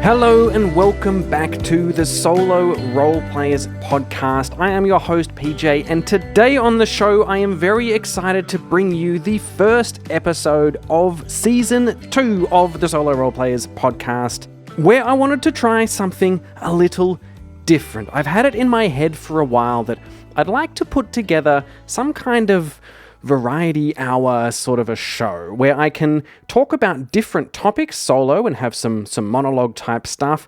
Hello and welcome back to the Solo RolePlayers Podcast. I am your host PJ, and today on the show I am very excited to bring you the first episode of Season 2 of the Solo RolePlayers Podcast, where I wanted to try something a little different. I've had it in my head for a while that I'd like to put together some kind of variety hour sort of a show where I can talk about different topics solo and have some monologue type stuff,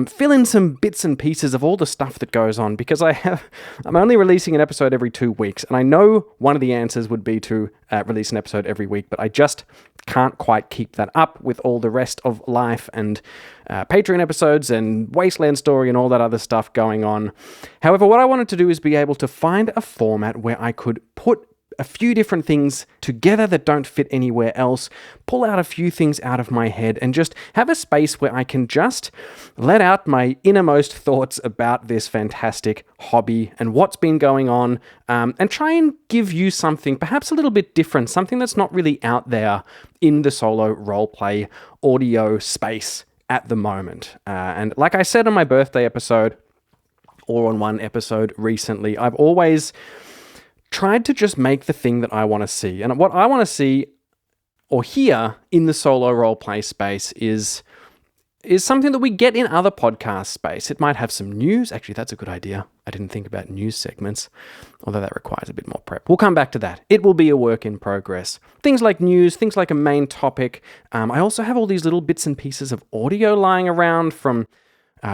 fill in some bits and pieces of all the stuff that goes on, because I'm only releasing an episode every 2 weeks, and I know one of the answers would be to release an episode every week, but I just can't quite keep that up with all the rest of life and Patreon episodes and Wasteland Story and all that other stuff going on. However, what I wanted to do is be able to find a format where I could put a few different things together that don't fit anywhere else, pull out a few things out of my head, and just have a space where I can just let out my innermost thoughts about this fantastic hobby and what's been going on, and try and give you something perhaps a little bit different, something that's not really out there in the solo roleplay audio space at the moment. And like I said on my birthday episode, or on one episode recently, I've always tried to just make the thing that I want to see. And what I want to see or hear in the solo roleplay space is something that we get in other podcast space. It might have some news. Actually, that's a good idea. I didn't think about news segments, although that requires a bit more prep. We'll come back to that. It will be a work in progress. Things like news, things like a main topic. I also have all these little bits and pieces of audio lying around from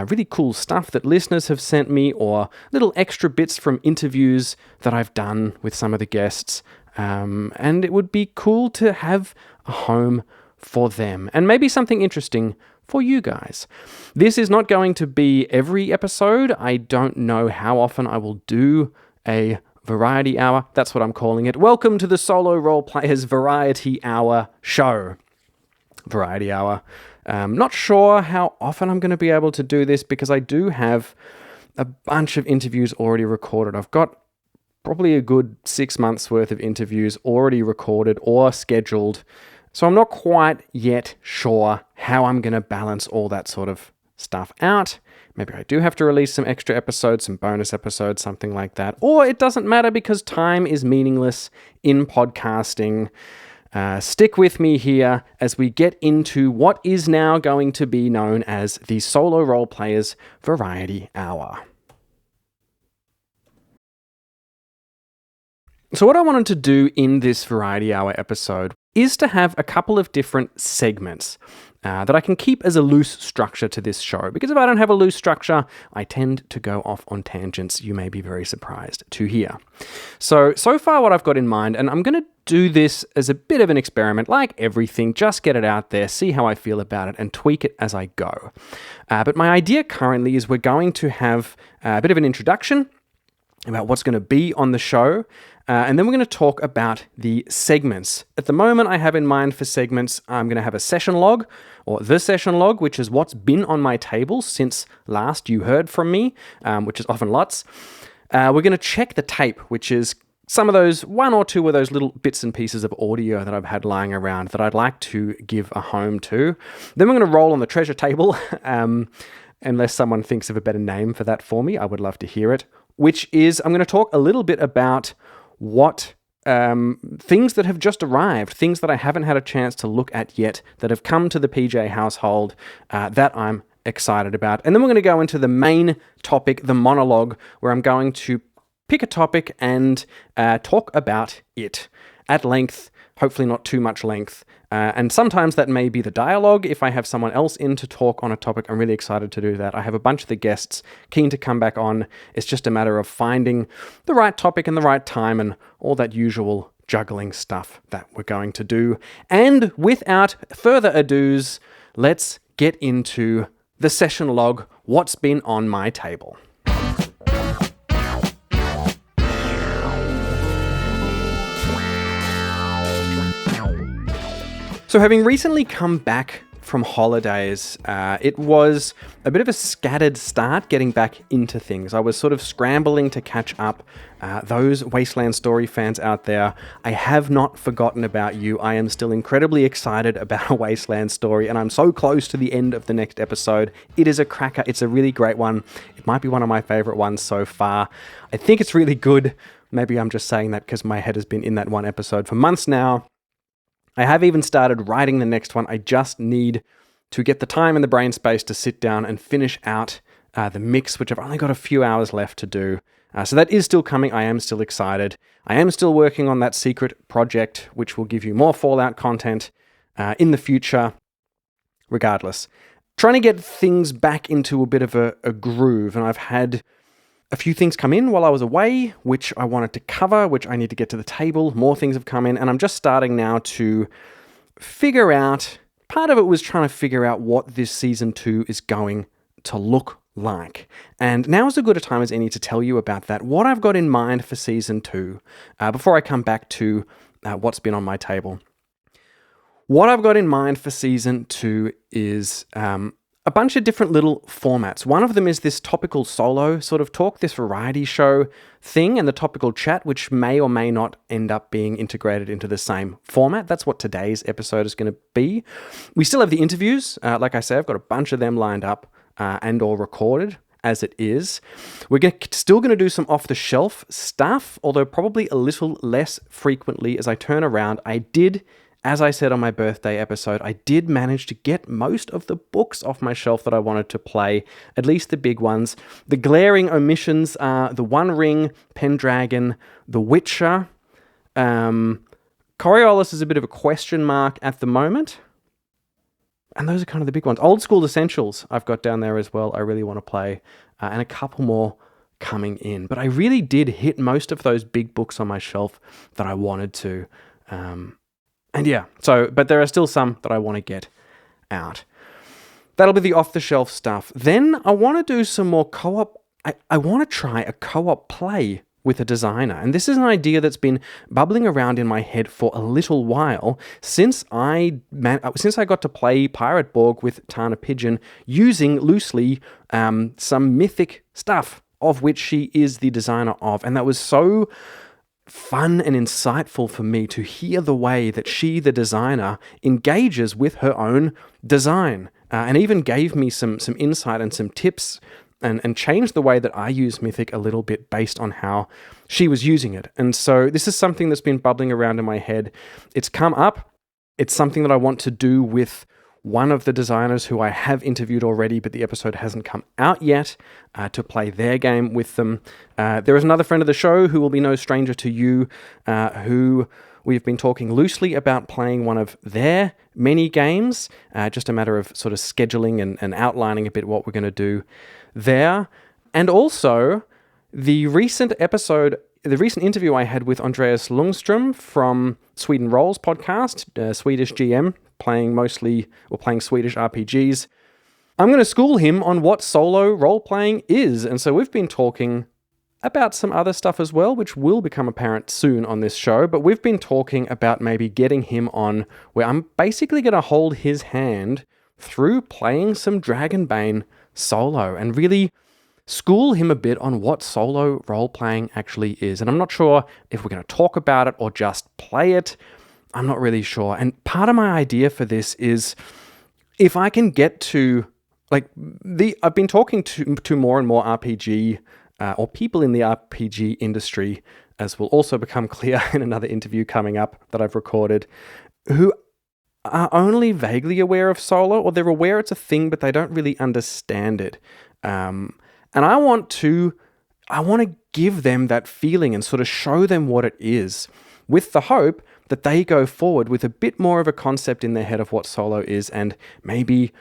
really cool stuff that listeners have sent me, or little extra bits from interviews that I've done with some of the guests. And it would be cool to have a home for them, and maybe something interesting for you guys. This is not going to be every episode. I don't know how often I will do a variety hour. That's what I'm calling it. Welcome to the Solo RolePlayers Variety Hour show. Variety hour. Not sure how often I'm going to be able to do this, because I do have a bunch of interviews already recorded. I've got probably a good 6 months worth of interviews already recorded or scheduled. So I'm not quite yet sure how I'm going to balance all that sort of stuff out. Maybe I do have to release some extra episodes, some bonus episodes, something like that. Or it doesn't matter, because time is meaningless in podcasting. Stick with me here as we get into what is now going to be known as the Solo RolePlayers Variety Hour. So what I wanted to do in this Variety Hour episode is to have a couple of different segments that I can keep as a loose structure to this show, because if I don't have a loose structure, I tend to go off on tangents you may be very surprised to hear. So far what I've got in mind, and I'm going to do this as a bit of an experiment, like everything, just get it out there, see how I feel about it, and tweak it as I go. But my idea currently is we're going to have a bit of an introduction about what's going to be on the show, and then we're going to talk about the segments. At the moment, I have in mind for segments, I'm going to have a session log, or the session log, which is what's been on my table since last you heard from me, which is often lots. We're going to check the tape, which is some of those, one or two of those little bits and pieces of audio that I've had lying around that I'd like to give a home to. Then we're going to roll on the treasure table, unless someone thinks of a better name for that for me. I would love to hear it, which is I'm going to talk a little bit about what things that have just arrived, things that I haven't had a chance to look at yet, that have come to the PJ household that I'm excited about. And then we're going to go into the main topic, the monologue, where I'm going to pick a topic and talk about it. at length, hopefully not too much length. And sometimes that may be the dialogue. If I have someone else in to talk on a topic, I'm really excited to do that. I have a bunch of the guests keen to come back on. It's just a matter of finding the right topic and the right time and all that usual juggling stuff that we're going to do. And without further ados, let's get into the session log, what's been on my table. So having recently come back from holidays, it was a bit of a scattered start getting back into things. I was sort of scrambling to catch up. Those Wasteland Story fans out there, I have not forgotten about you. I am still incredibly excited about a Wasteland Story, and I'm so close to the end of the next episode. It is a cracker. It's a really great one. It might be one of my favorite ones so far. I think it's really good. Maybe I'm just saying that because my head has been in that one episode for months now. I have even started writing the next one. I just need to get the time and the brain space to sit down and finish out the mix, which I've only got a few hours left to do. So that is still coming. I am still excited. I am still working on that secret project, which will give you more Fallout content in the future, regardless. Trying to get things back into a bit of a groove, and I've had a few things come in while I was away, which I wanted to cover, which I need to get to the table. More things have come in, and I'm just starting now to figure out, part of it was trying to figure out what this Season 2 is going to look like. And now is as good a time as any to tell you about that, what I've got in mind for Season 2, before I come back to what's been on my table. What I've got in mind for Season 2 is a bunch of different little formats. One of them is this topical solo sort of talk, this variety show thing, and the topical chat, which may or may not end up being integrated into the same format. That's what today's episode is going to be. We still have the interviews. Like I say, I've got a bunch of them lined up and or recorded as it is. We're still going to do some off-the-shelf stuff, although probably a little less frequently as I turn around. As I said on my birthday episode, I did manage to get most of the books off my shelf that I wanted to play, at least the big ones. The glaring omissions are The One Ring, Pendragon, The Witcher. Coriolis is a bit of a question mark at the moment. And those are kind of the big ones. Old School Essentials I've got down there as well, I really want to play. And a couple more coming in. But I really did hit most of those big books on my shelf that I wanted to. And yeah, but there are still some that I want to get out. That'll be the off-the-shelf stuff. Then I want to do some more co-op. I want to try a co-op play with a designer. And this is an idea that's been bubbling around in my head for a little while since I got to play Pirate Borg with Tana Pigeon using loosely some mythic stuff of which she is the designer of. And that was so fun and insightful for me to hear the way that she, the designer, engages with her own design, and even gave me some insight and some tips and changed the way that I use Mythic a little bit based on how she was using it. And so this is something that's been bubbling around in my head. It's come up. It's something that I want to do with one of the designers who I have interviewed already, but the episode hasn't come out yet, to play their game with them. There is another friend of the show who will be no stranger to you, who we've been talking loosely about playing one of their mini games, just a matter of sort of scheduling and outlining a bit what we're going to do there. And also, the recent interview I had with Andreas Lundström from Sweden Rolls podcast, Swedish GM, playing Swedish RPGs. I'm going to school him on what solo role-playing is, and so we've been talking about some other stuff as well, which will become apparent soon on this show, but we've been talking about maybe getting him on where I'm basically going to hold his hand through playing some Dragonbane solo and really school him a bit on what solo role-playing actually is. And I'm not sure if we're going to talk about it or just play it. I'm not really sure. And part of my idea for this is if I can get to, I've been talking to more and more RPG or people in the RPG industry, as will also become clear in another interview coming up that I've recorded, who are only vaguely aware of solo, or they're aware it's a thing, but they don't really understand it. And I want to give them that feeling and sort of show them what it is, with the hope that they go forward with a bit more of a concept in their head of what Solo is and maybe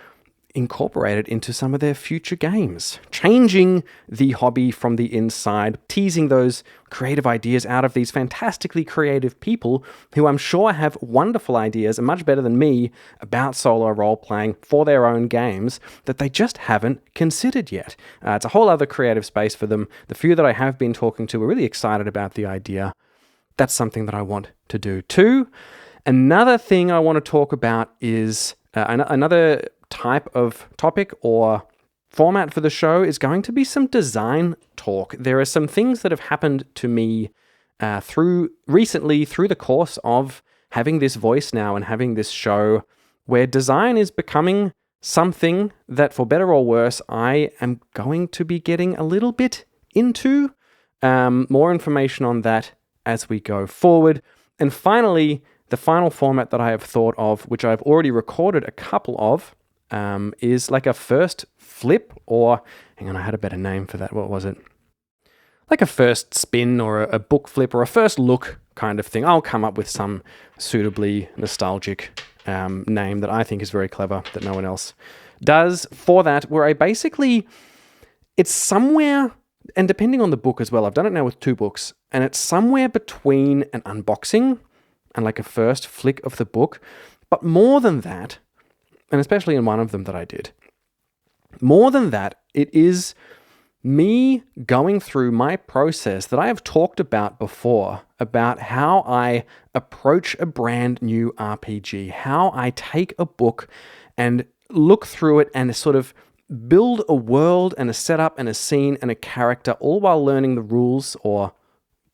incorporate it into some of their future games, changing the hobby from the inside, teasing those creative ideas out of these fantastically creative people who I'm sure have wonderful ideas and much better than me about solo role-playing for their own games that they just haven't considered yet. It's a whole other creative space for them. The few that I have been talking to are really excited about the idea. That's something that I want to do too. Another thing I want to talk about is another type of topic or format for the show is going to be some design talk. There are some things that have happened to me recently through the course of having this voice now and having this show where design is becoming something that, for better or worse, I am going to be getting a little bit into. More information on that as we go forward. And finally, the final format that I have thought of, which I've already recorded a couple of, is like a first flip, or hang on, I had a better name for that. What was it? Like a first spin or a book flip or a first look kind of thing. I'll come up with some suitably nostalgic name that I think is very clever that no one else does for that, where I basically, it's somewhere, and depending on the book as well, I've done it now with 2 books, and it's somewhere between an unboxing and like a first flick of the book. But more than that, and especially in one of them that I did, more than that, it is me going through my process that I have talked about before, about how I approach a brand new RPG, how I take a book and look through it and sort of build a world and a setup and a scene and a character, all while learning the rules or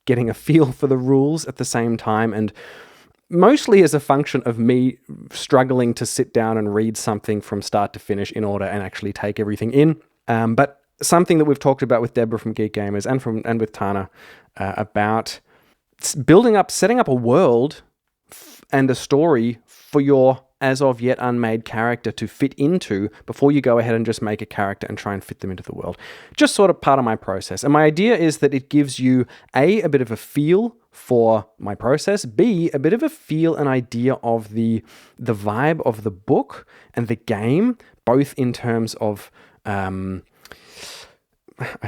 getting a feel for the rules at the same time, and mostly as a function of me struggling to sit down and read something from start to finish in order and actually take everything in. But something that we've talked about with Deborah from Geek Gamers and with Tana about setting up a world and a story for your as of yet unmade character to fit into before you go ahead and just make a character and try and fit them into the world. Just sort of part of my process. And my idea is that it gives you a bit of a feel for my process, B, a bit of a feel and idea of the vibe of the book and the game, both in terms of, I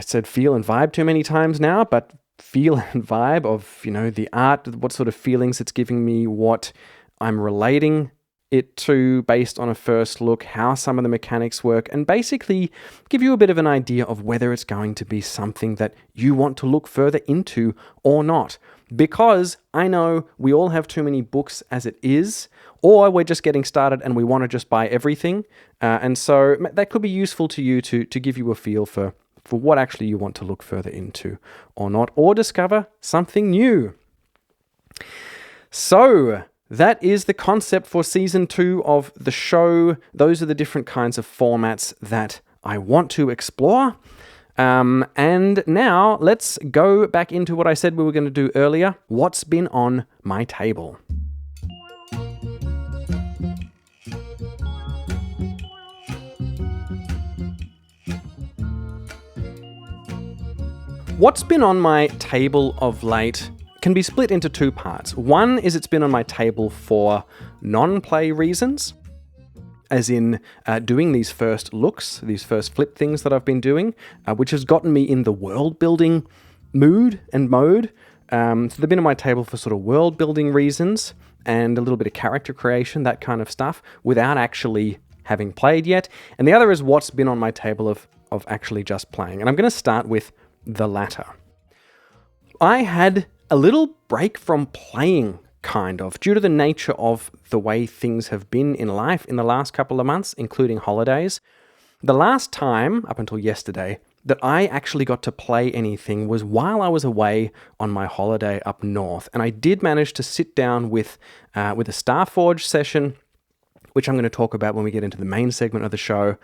said feel and vibe too many times now, but feel and vibe of, the art, what sort of feelings it's giving me, what I'm relating it to based on a first look, how some of the mechanics work, and basically give you a bit of an idea of whether it's going to be something that you want to look further into or not. Because I know we all have too many books as it is, or we're just getting started and we want to just buy everything. And so that could be useful to you to give you a feel for what actually you want to look further into or not, or discover something new. So that is the concept for season 2 of the show. Those are the different kinds of formats that I want to explore. And now let's go back into what I said we were going to do earlier. What's been on my table? What's been on my table of late can be split into 2 parts. One is it's been on my table for non-play reasons, as in doing these first looks, these first flip things that I've been doing, which has gotten me in the world-building mood and mode. So they've been on my table for sort of world-building reasons and a little bit of character creation, that kind of stuff, without actually having played yet. And the other is what's been on my table of actually just playing. And I'm going to start with the latter. I had a little break from playing, kind of, due to the nature of the way things have been in life in the last couple of months, including holidays. The last time, up until yesterday, that I actually got to play anything was while I was away on my holiday up north. And I did manage to sit down with a Starforged session, which I'm going to talk about when we get into the main segment of the show,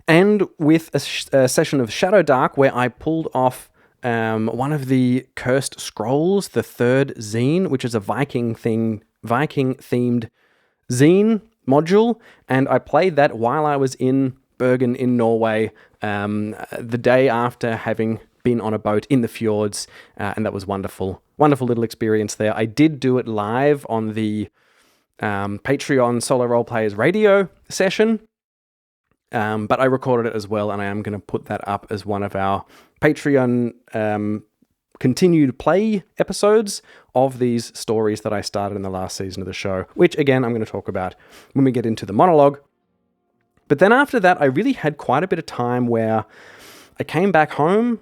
and with a session of Shadowdark where I pulled off one of the Cursed Scrolls, the 3rd zine, which is a Viking-themed zine module, and I played that while I was in Bergen in Norway, the day after having been on a boat in the fjords, and that was wonderful. Wonderful little experience there. I did do it live on the Patreon Solo RolePlayers radio session, but I recorded it as well, and I am going to put that up as one of our Patreon continued play episodes of these stories that I started in the last season of the show, which again I'm going to talk about when we get into the monologue. But then after that, I really had quite a bit of time where I came back home.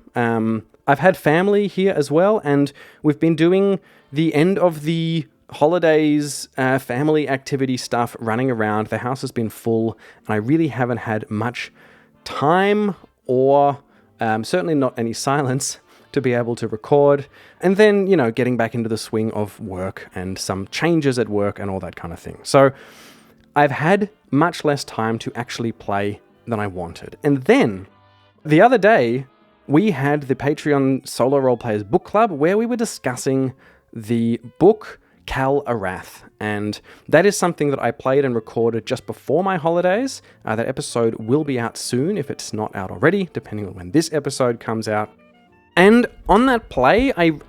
I've had family here as well, and we've been doing the end of the holidays, family activity stuff running around. The house has been full, and I really haven't had much time or certainly not any silence to be able to record. And then, getting back into the swing of work and some changes at work and all that kind of thing. So I've had much less time to actually play than I wanted. And then the other day, we had the Patreon Solo RolePlayers book club where we were discussing the book Kal Arath, and that is something that I played and recorded just before my holidays. That episode will be out soon if it's not out already, depending on when this episode comes out. And on that play, I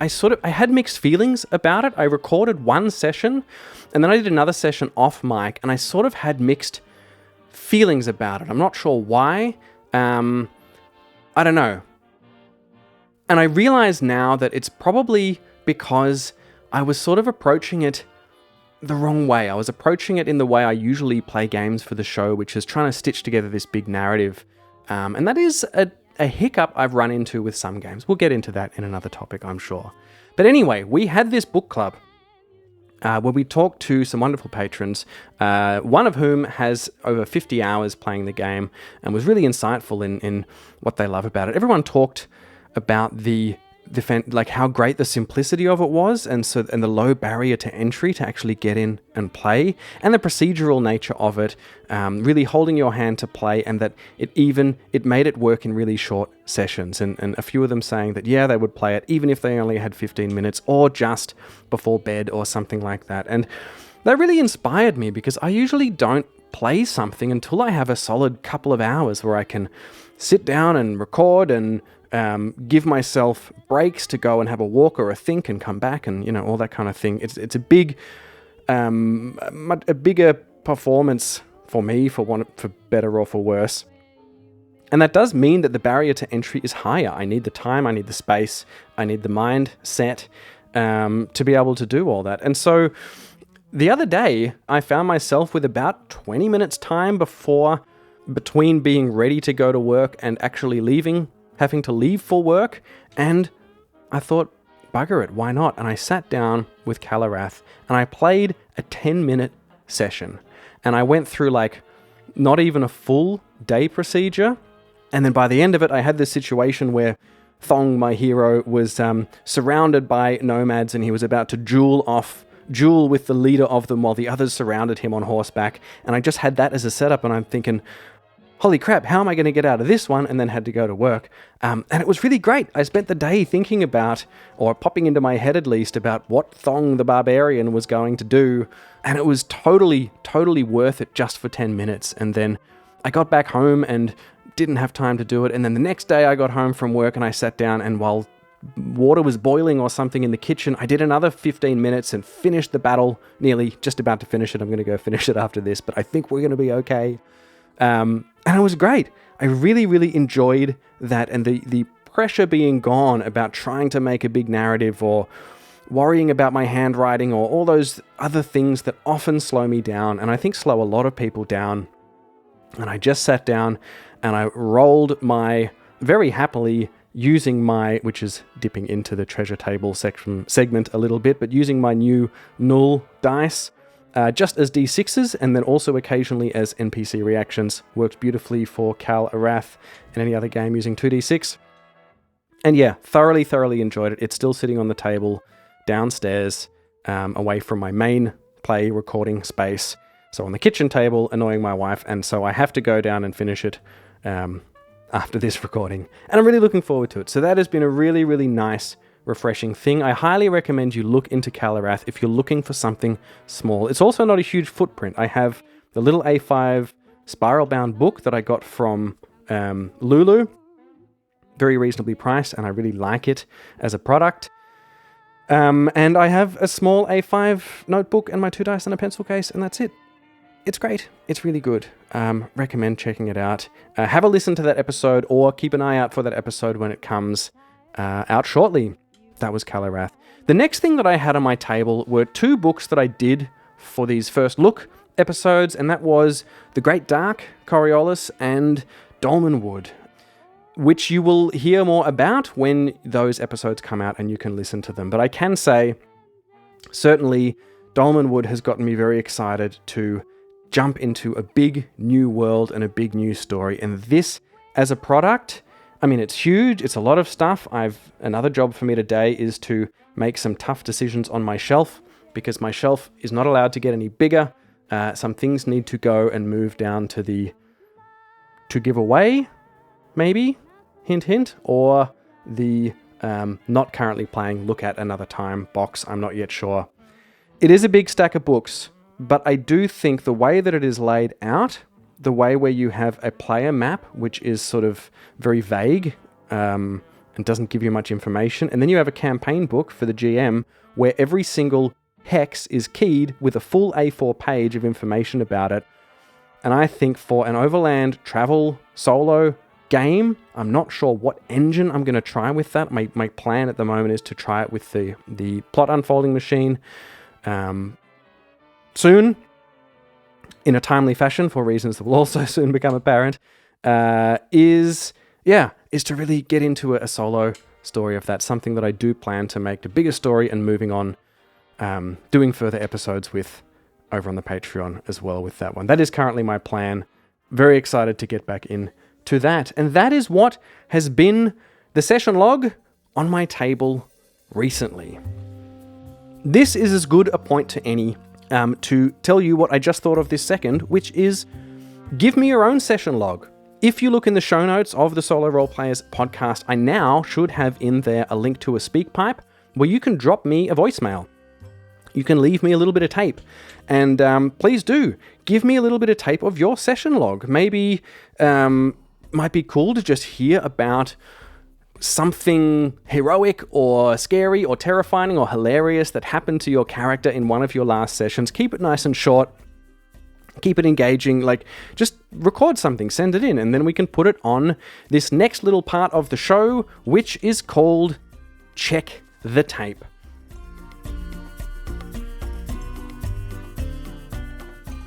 had mixed feelings about it. I recorded one session, and then I did another session off mic, and I sort of had mixed feelings about it. I'm not sure why. I don't know. And I realize now that it's probably because I was sort of approaching it the wrong way. I was approaching it in the way I usually play games for the show, which is trying to stitch together this big narrative. And that is a hiccup I've run into with some games. We'll get into that in another topic, I'm sure. But anyway, we had this book club where we talked to some wonderful patrons, one of whom has over 50 hours playing the game and was really insightful in what they love about it. Everyone talked about like how great the simplicity of it was, and the low barrier to entry to actually get in and play, and the procedural nature of it, really holding your hand to play, and that it made it work in really short sessions, and a few of them saying that they would play it even if they only had 15 minutes or just before bed or something like that. And that really inspired me, because I usually don't play something until I have a solid couple of hours where I can sit down and record and give myself breaks to go and have a walk or a think and come back and, all that kind of thing. It's a big, a bigger performance for me, for better or for worse. And that does mean that the barrier to entry is higher. I need the time, I need the space, I need the mindset to be able to do all that. And so the other day, I found myself with about 20 minutes time between being ready to go to work and actually having to leave for work, and I thought, bugger it, why not? And I sat down with Kal Arath, and I played a 10-minute session, and I went through not even a full day procedure, and then by the end of it, I had this situation where Thong, my hero, was surrounded by nomads, and he was about to duel with the leader of them while the others surrounded him on horseback, and I just had that as a setup, and I'm thinking, holy crap, how am I going to get out of this one? And then had to go to work. And it was really great. I spent the day thinking about, or popping into my head at least, about what Thong the Barbarian was going to do. And it was totally, totally worth it just for 10 minutes. And then I got back home and didn't have time to do it. And then the next day I got home from work and I sat down, and while water was boiling or something in the kitchen, I did another 15 minutes and finished the battle, nearly just about to finish it. I'm going to go finish it after this, but I think we're going to be okay. And it was great. I really, really enjoyed that, and the pressure being gone about trying to make a big narrative or worrying about my handwriting or all those other things that often slow me down, and I think slow a lot of people down. And I just sat down and I rolled very happily using which is dipping into the treasure table segment a little bit, but using my new null dice, just as D6s, and then also occasionally as NPC reactions. Works beautifully for Kal Arath and any other game using 2D6. And thoroughly, thoroughly enjoyed it. It's still sitting on the table downstairs, away from my main play recording space. So on the kitchen table, annoying my wife, and so I have to go down and finish it after this recording. And I'm really looking forward to it. So that has been a really, really nice, refreshing thing. I highly recommend you look into Kal Arath if you're looking for something small. It's also not a huge footprint. I have the little A5 spiral bound book that I got from Lulu very reasonably priced, and I really like it as a product. And I have a small A5 notebook and my 2 dice and a pencil case, and that's it. It's great. It's really good. Recommend checking it out. Have a listen to that episode, or keep an eye out for that episode when it comes out shortly. That was Calorath. The next thing that I had on my table were 2 books that I did for these first look episodes, and that was The Great Dark, Coriolis, and Dolmenwood, which you will hear more about when those episodes come out and you can listen to them. But I can say, certainly, Dolmenwood has gotten me very excited to jump into a big new world and a big new story. And this, as a product, I mean, it's huge. It's a lot of stuff. Another job for me today is to make some tough decisions on my shelf, because my shelf is not allowed to get any bigger. Some things need to go and move down to to give away, maybe, hint, hint, or the not currently playing, look at another time box. I'm not yet sure. It is a big stack of books, but I do think the way that it is laid out, the way where you have a player map, which is sort of very vague and doesn't give you much information, and then you have a campaign book for the GM where every single hex is keyed with a full A4 page of information about it. And I think for an overland travel solo game, I'm not sure what engine I'm going to try with that. My plan at the moment is to try it with the plot unfolding machine soon, in a timely fashion for reasons that will also soon become apparent, is to really get into a solo story of that. Something that I do plan to make the bigger story and moving on, doing further episodes with over on the Patreon as well with that one. That is currently my plan. Very excited to get back into that. And that is what has been the session log on my table recently. This is as good a point to any to tell you what I just thought of this second, which is give me your own session log. If you look in the show notes of the Solo RolePlayers podcast, I now should have in there a link to a SpeakPipe where you can drop me a voicemail. You can leave me a little bit of tape. And please do, give me a little bit of tape of your session log. Maybe might be cool to just hear about something heroic or scary or terrifying or hilarious that happened to your character in one of your last sessions. Keep it nice and short. Keep it engaging. Like, just record something, send it in, and then we can put it on this next little part of the show, which is called Check the Tape.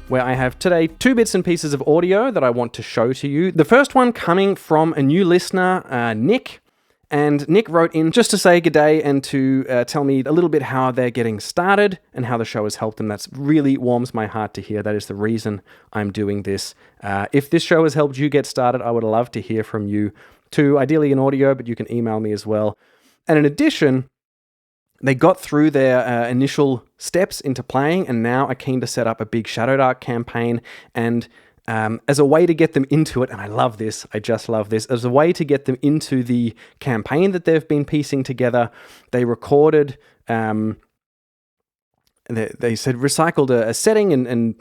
Where I have today 2 bits and pieces of audio that I want to show to you. The first one coming from a new listener, Nick. And Nick wrote in just to say good day and to tell me a little bit how they're getting started and how the show has helped them. That's really warms my heart to hear. That is the reason I'm doing this. If this show has helped you get started, I would love to hear from you too. Ideally in audio, but you can email me as well. And in addition, they got through their initial steps into playing and now are keen to set up a big Shadowdark campaign. And as a way to get them into it, and I love this, I just love this, as a way to get them into the campaign that they've been piecing together, they recorded, they said recycled a setting and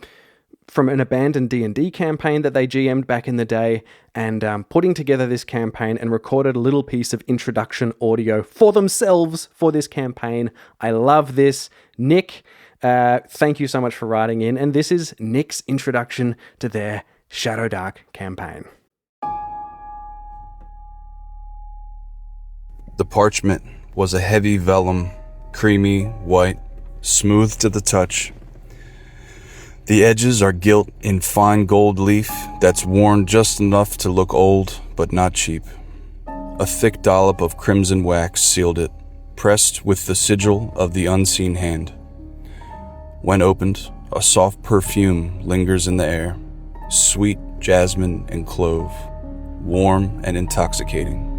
from an abandoned D&D campaign that they GM'd back in the day, and putting together this campaign and recorded a little piece of introduction audio for themselves for this campaign. I love this. Nick, thank you so much for writing in, and this is Nick's introduction to their Shadowdark campaign. The parchment was a heavy vellum, creamy, white, smooth to the touch. The edges are gilt in fine gold leaf that's worn just enough to look old, but not cheap. A thick dollop of crimson wax sealed it, pressed with the sigil of the unseen hand. When opened, a soft perfume lingers in the air, sweet jasmine and clove, warm and intoxicating.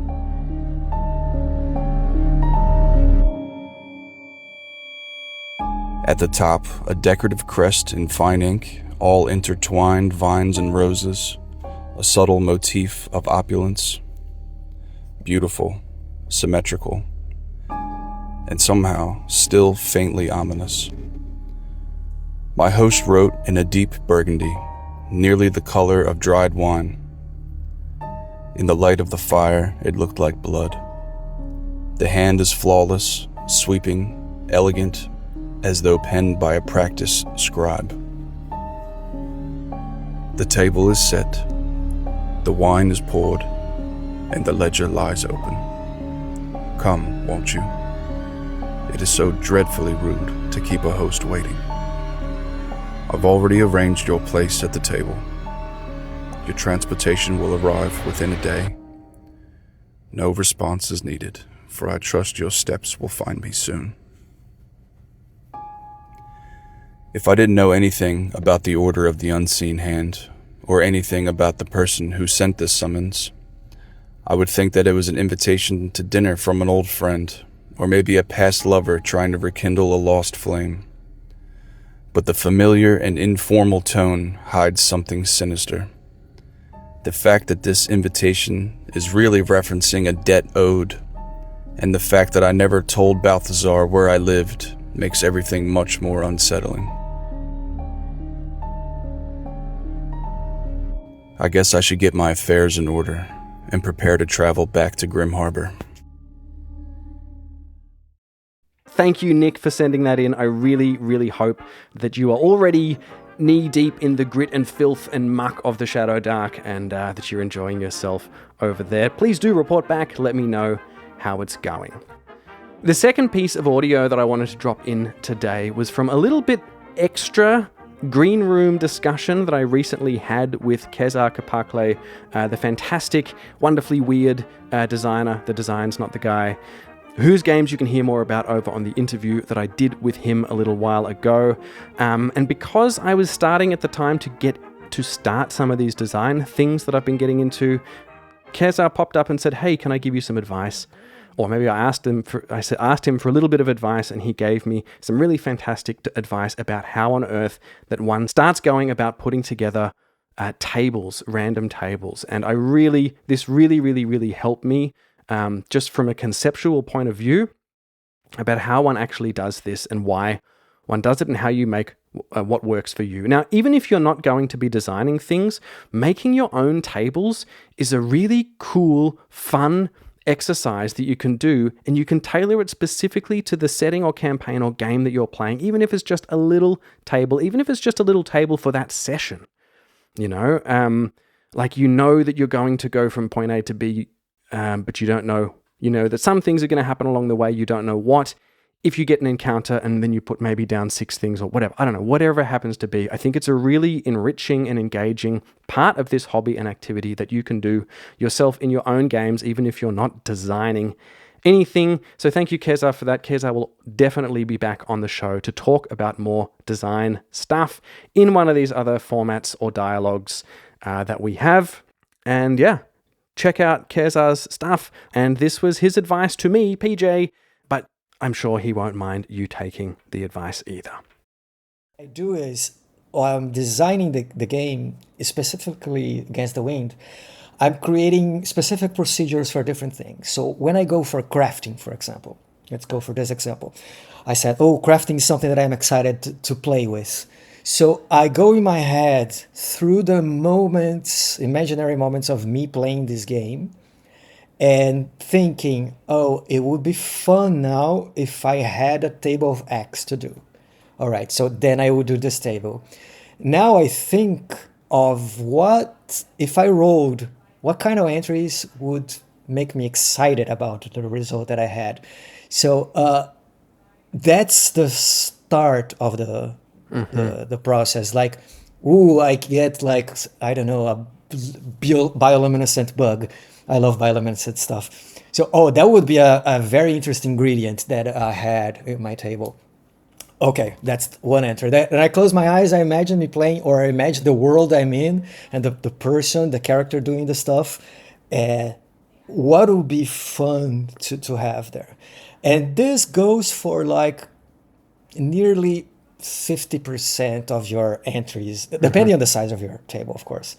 At the top, a decorative crest in fine ink, all intertwined vines and roses, a subtle motif of opulence. Beautiful, symmetrical, and somehow still faintly ominous. My host wrote in a deep burgundy, nearly the color of dried wine. In the light of the fire, it looked like blood. The hand is flawless, sweeping, elegant, as though penned by a practiced scribe. The table is set, the wine is poured, and the ledger lies open. Come, won't you? It is so dreadfully rude to keep a host waiting. I've already arranged your place at the table. Your transportation will arrive within a day. No response is needed, for I trust your steps will find me soon. If I didn't know anything about the Order of the Unseen Hand, or anything about the person who sent this summons, I would think that it was an invitation to dinner from an old friend, or maybe a past lover trying to rekindle a lost flame. But the familiar and informal tone hides something sinister. The fact that this invitation is really referencing a debt owed, and the fact that I never told Balthazar where I lived, makes everything much more unsettling. I guess I should get my affairs in order and prepare to travel back to Grim Harbor. Thank you, Nick, for sending that in. I really, really hope that you are already knee-deep in the grit and filth and muck of the Shadowdark and that you're enjoying yourself over there. Please do report back. Let me know how it's going. The second piece of audio that I wanted to drop in today was from a little bit extra green room discussion that I recently had with Kezar Kapakle, the fantastic, wonderfully weird designer. The design's not the guy. Whose games you can hear more about over on the interview that I did with him a little while ago. And because I was starting at the time to start some of these design things that I've been getting into, Kezar popped up and said, "Hey, can I give you some advice?" Or maybe I asked him for a little bit of advice, and he gave me some really fantastic advice about how on earth that one starts going about putting together tables, random tables. And this really helped me just from a conceptual point of view about how one actually does this and why one does it and how you make what works for you. Now, even if you're not going to be designing things, making your own tables is a really cool, fun exercise that you can do, and you can tailor it specifically to the setting or campaign or game that you're playing, even if it's just a little table, even if it's just a little table for that session. Like that you're going to go from point A to B, but you don't know, that some things are going to happen along the way, you don't know what. If you get an encounter and then you put maybe down 6 things or whatever, I don't know, whatever it happens to be, I think it's a really enriching and engaging part of this hobby and activity that you can do yourself in your own games, even if you're not designing anything. So thank you, Kezar, for that. Kezar will definitely be back on the show to talk about more design stuff in one of these other formats or dialogues that we have. And yeah, check out Kezar's stuff. And this was his advice to me, PJ, but I'm sure he won't mind you taking the advice either. What I do is, while I'm designing the game, specifically Against the Wind, I'm creating specific procedures for different things. So when I go for crafting, for example, let's go for this example. I said, crafting is something that I'm excited to play with. So I go in my head through the imaginary moments of me playing this game, and thinking, it would be fun now if I had a table of X to do. All right, so then I would do this table. Now I think of what kind of entries would make me excited about the result that I had. So that's the start of the process. Like, I get I don't know, a bioluminescent bug. I love bioluminescent stuff. So, that would be a very interesting ingredient that I had in my table. Okay, that's one entry. And I close my eyes, I imagine me playing, or I imagine the world I'm in, and the person, the character doing the stuff. What would be fun to have there? And this goes for nearly 50% of your entries, depending on the size of your table, of course.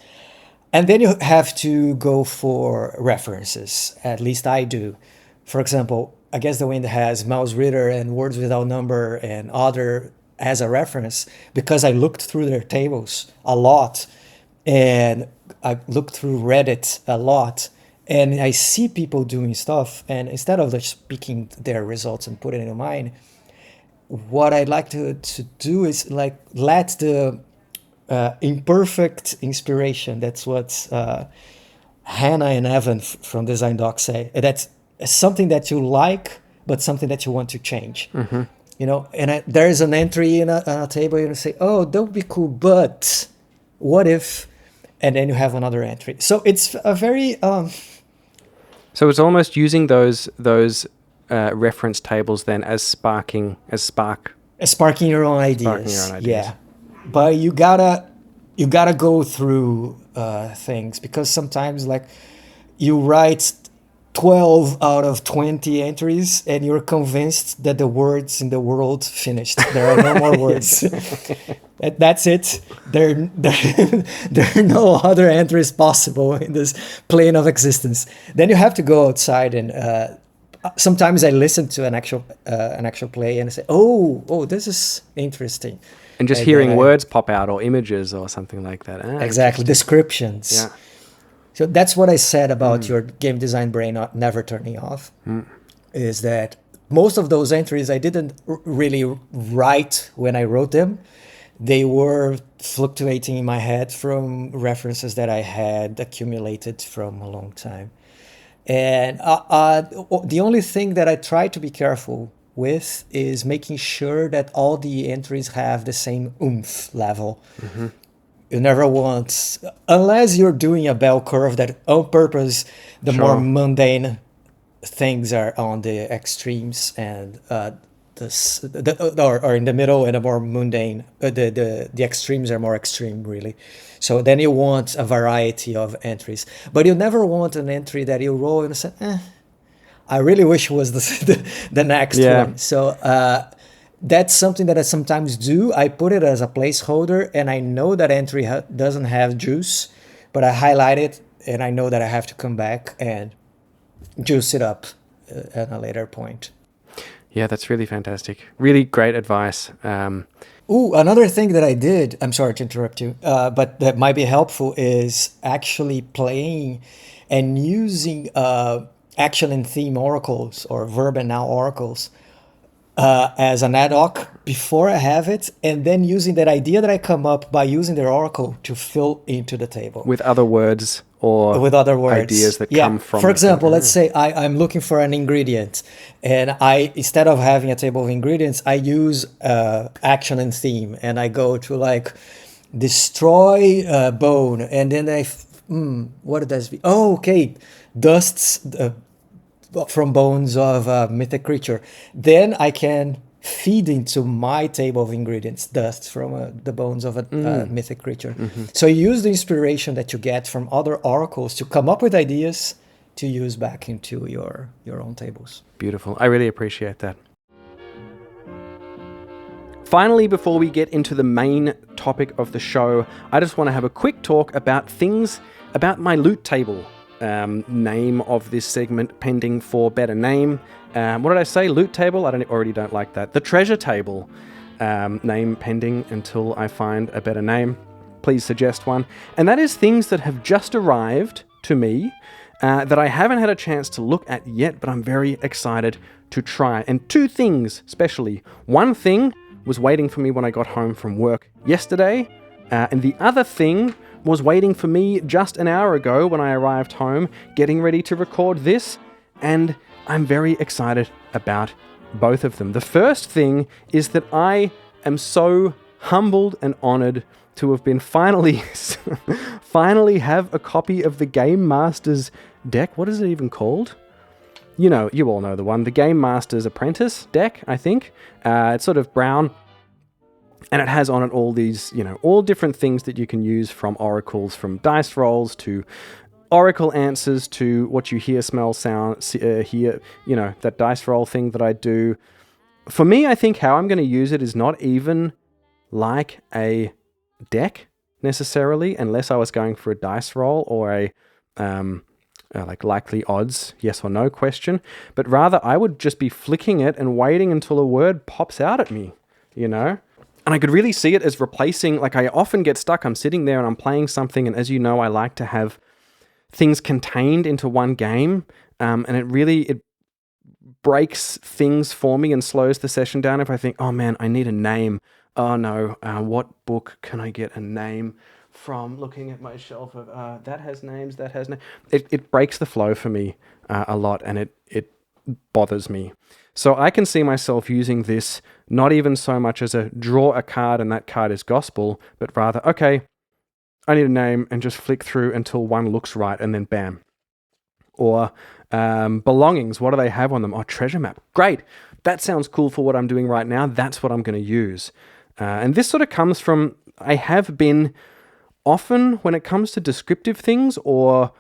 And then you have to go for references. At least I do. For example, Against the Wind has Mouse Ritter and Words Without Number and other as a reference, because I looked through their tables a lot, and I looked through Reddit a lot, and I see people doing stuff, and instead of just picking their results and putting it in mine, what I'd like to do is like let the imperfect inspiration, that's what Hannah and Evan from Design Doc say, that's something that you like, but something that you want to change. You know, and there's an entry in a table, and you say, oh, that would be cool, but what if, and then you have another entry. So it's a very... So it's almost using those reference tables then as sparking your own ideas. Yeah, but you gotta go through things, because sometimes like you write 12 out of 20 entries and you're convinced that the words in the world finished. There are no more words. That's it. There are no other entries possible in this plane of existence. Then you have to go outside, and sometimes I listen to an actual play and I say, oh, this is interesting. And just hearing words pop out, or images or something like that. Exactly, descriptions. Yeah. So that's what I said about your game design brain never turning off, is that most of those entries I didn't really write when I wrote them. They were fluctuating in my head from references that I had accumulated from a long time. And the only thing that I try to be careful with is making sure that all the entries have the same oomph level. You never want, unless you're doing a bell curve that on purpose, the more mundane things are on the extremes, and or in the middle, and the more mundane, the extremes are more extreme, really. So then you want a variety of entries, but you never want an entry that you roll and say, I really wish was the next one. So that's something that I sometimes do. I put it as a placeholder, and I know that entry doesn't have juice, but I highlight it, and I know that I have to come back and juice it up at a later point. Yeah, that's really fantastic. Really great advice. Another thing that I did, I'm sorry to interrupt you, but that might be helpful, is actually playing and using action and theme oracles, or verb and noun oracles, as an ad hoc before I have it, and then using that idea that I come up by using the oracle to fill into the table. With other words, or with other words, ideas that come from... For example, let's say I'm looking for an ingredient, and instead of having a table of ingredients, I use action and theme, and I go to like destroy bone, and then what does it be? Oh, okay, dusts from bones of a mythic creature. Then I can feed into my table of ingredients dust from the bones of a mythic creature. So you use the inspiration that you get from other oracles to come up with ideas to use back into your own tables. Beautiful. I really appreciate that. Finally, before we get into the main topic of the show, I just want to have a quick talk about things about my loot table. Name of this segment pending for better name. What did I say? Loot table? I already don't like that. The treasure table. Name pending until I find a better name. Please suggest one. And that is things that have just arrived to me that I haven't had a chance to look at yet, but I'm very excited to try. And two things, especially. One thing was waiting for me when I got home from work yesterday, and the other thing was waiting for me just an hour ago when I arrived home, getting ready to record this, and I'm very excited about both of them. The first thing is that I am so humbled and honored to have been finally have a copy of the Game Master's deck. What is it even called? You all know the one, the Game Master's Apprentice deck, I think. It's sort of brown. And it has on it all these, all different things that you can use, from oracles, from dice rolls to oracle answers to what you hear, smell, sound, hear, that dice roll thing that I do. For me, I think how I'm going to use it is not even like a deck necessarily, unless I was going for a dice roll or a like likely odds, yes or no question. But rather, I would just be flicking it and waiting until a word pops out at me, And I could really see it as replacing, like I often get stuck, I'm sitting there and I'm playing something, and as you know, I like to have things contained into one game, and it breaks things for me and slows the session down if I think, oh man, I need a name. Oh no, what book can I get a name from? Looking at my shelf of that has names, that has names. It breaks the flow for me a lot, and it bothers me. So I can see myself using this not even so much as a draw a card and that card is gospel, but rather, okay, I need a name, and just flick through until one looks right, and then bam. Or belongings, what do they have on them? Oh, treasure map. Great. That sounds cool for what I'm doing right now. That's what I'm going to use. And this sort of comes from, I have been often when it comes to descriptive things or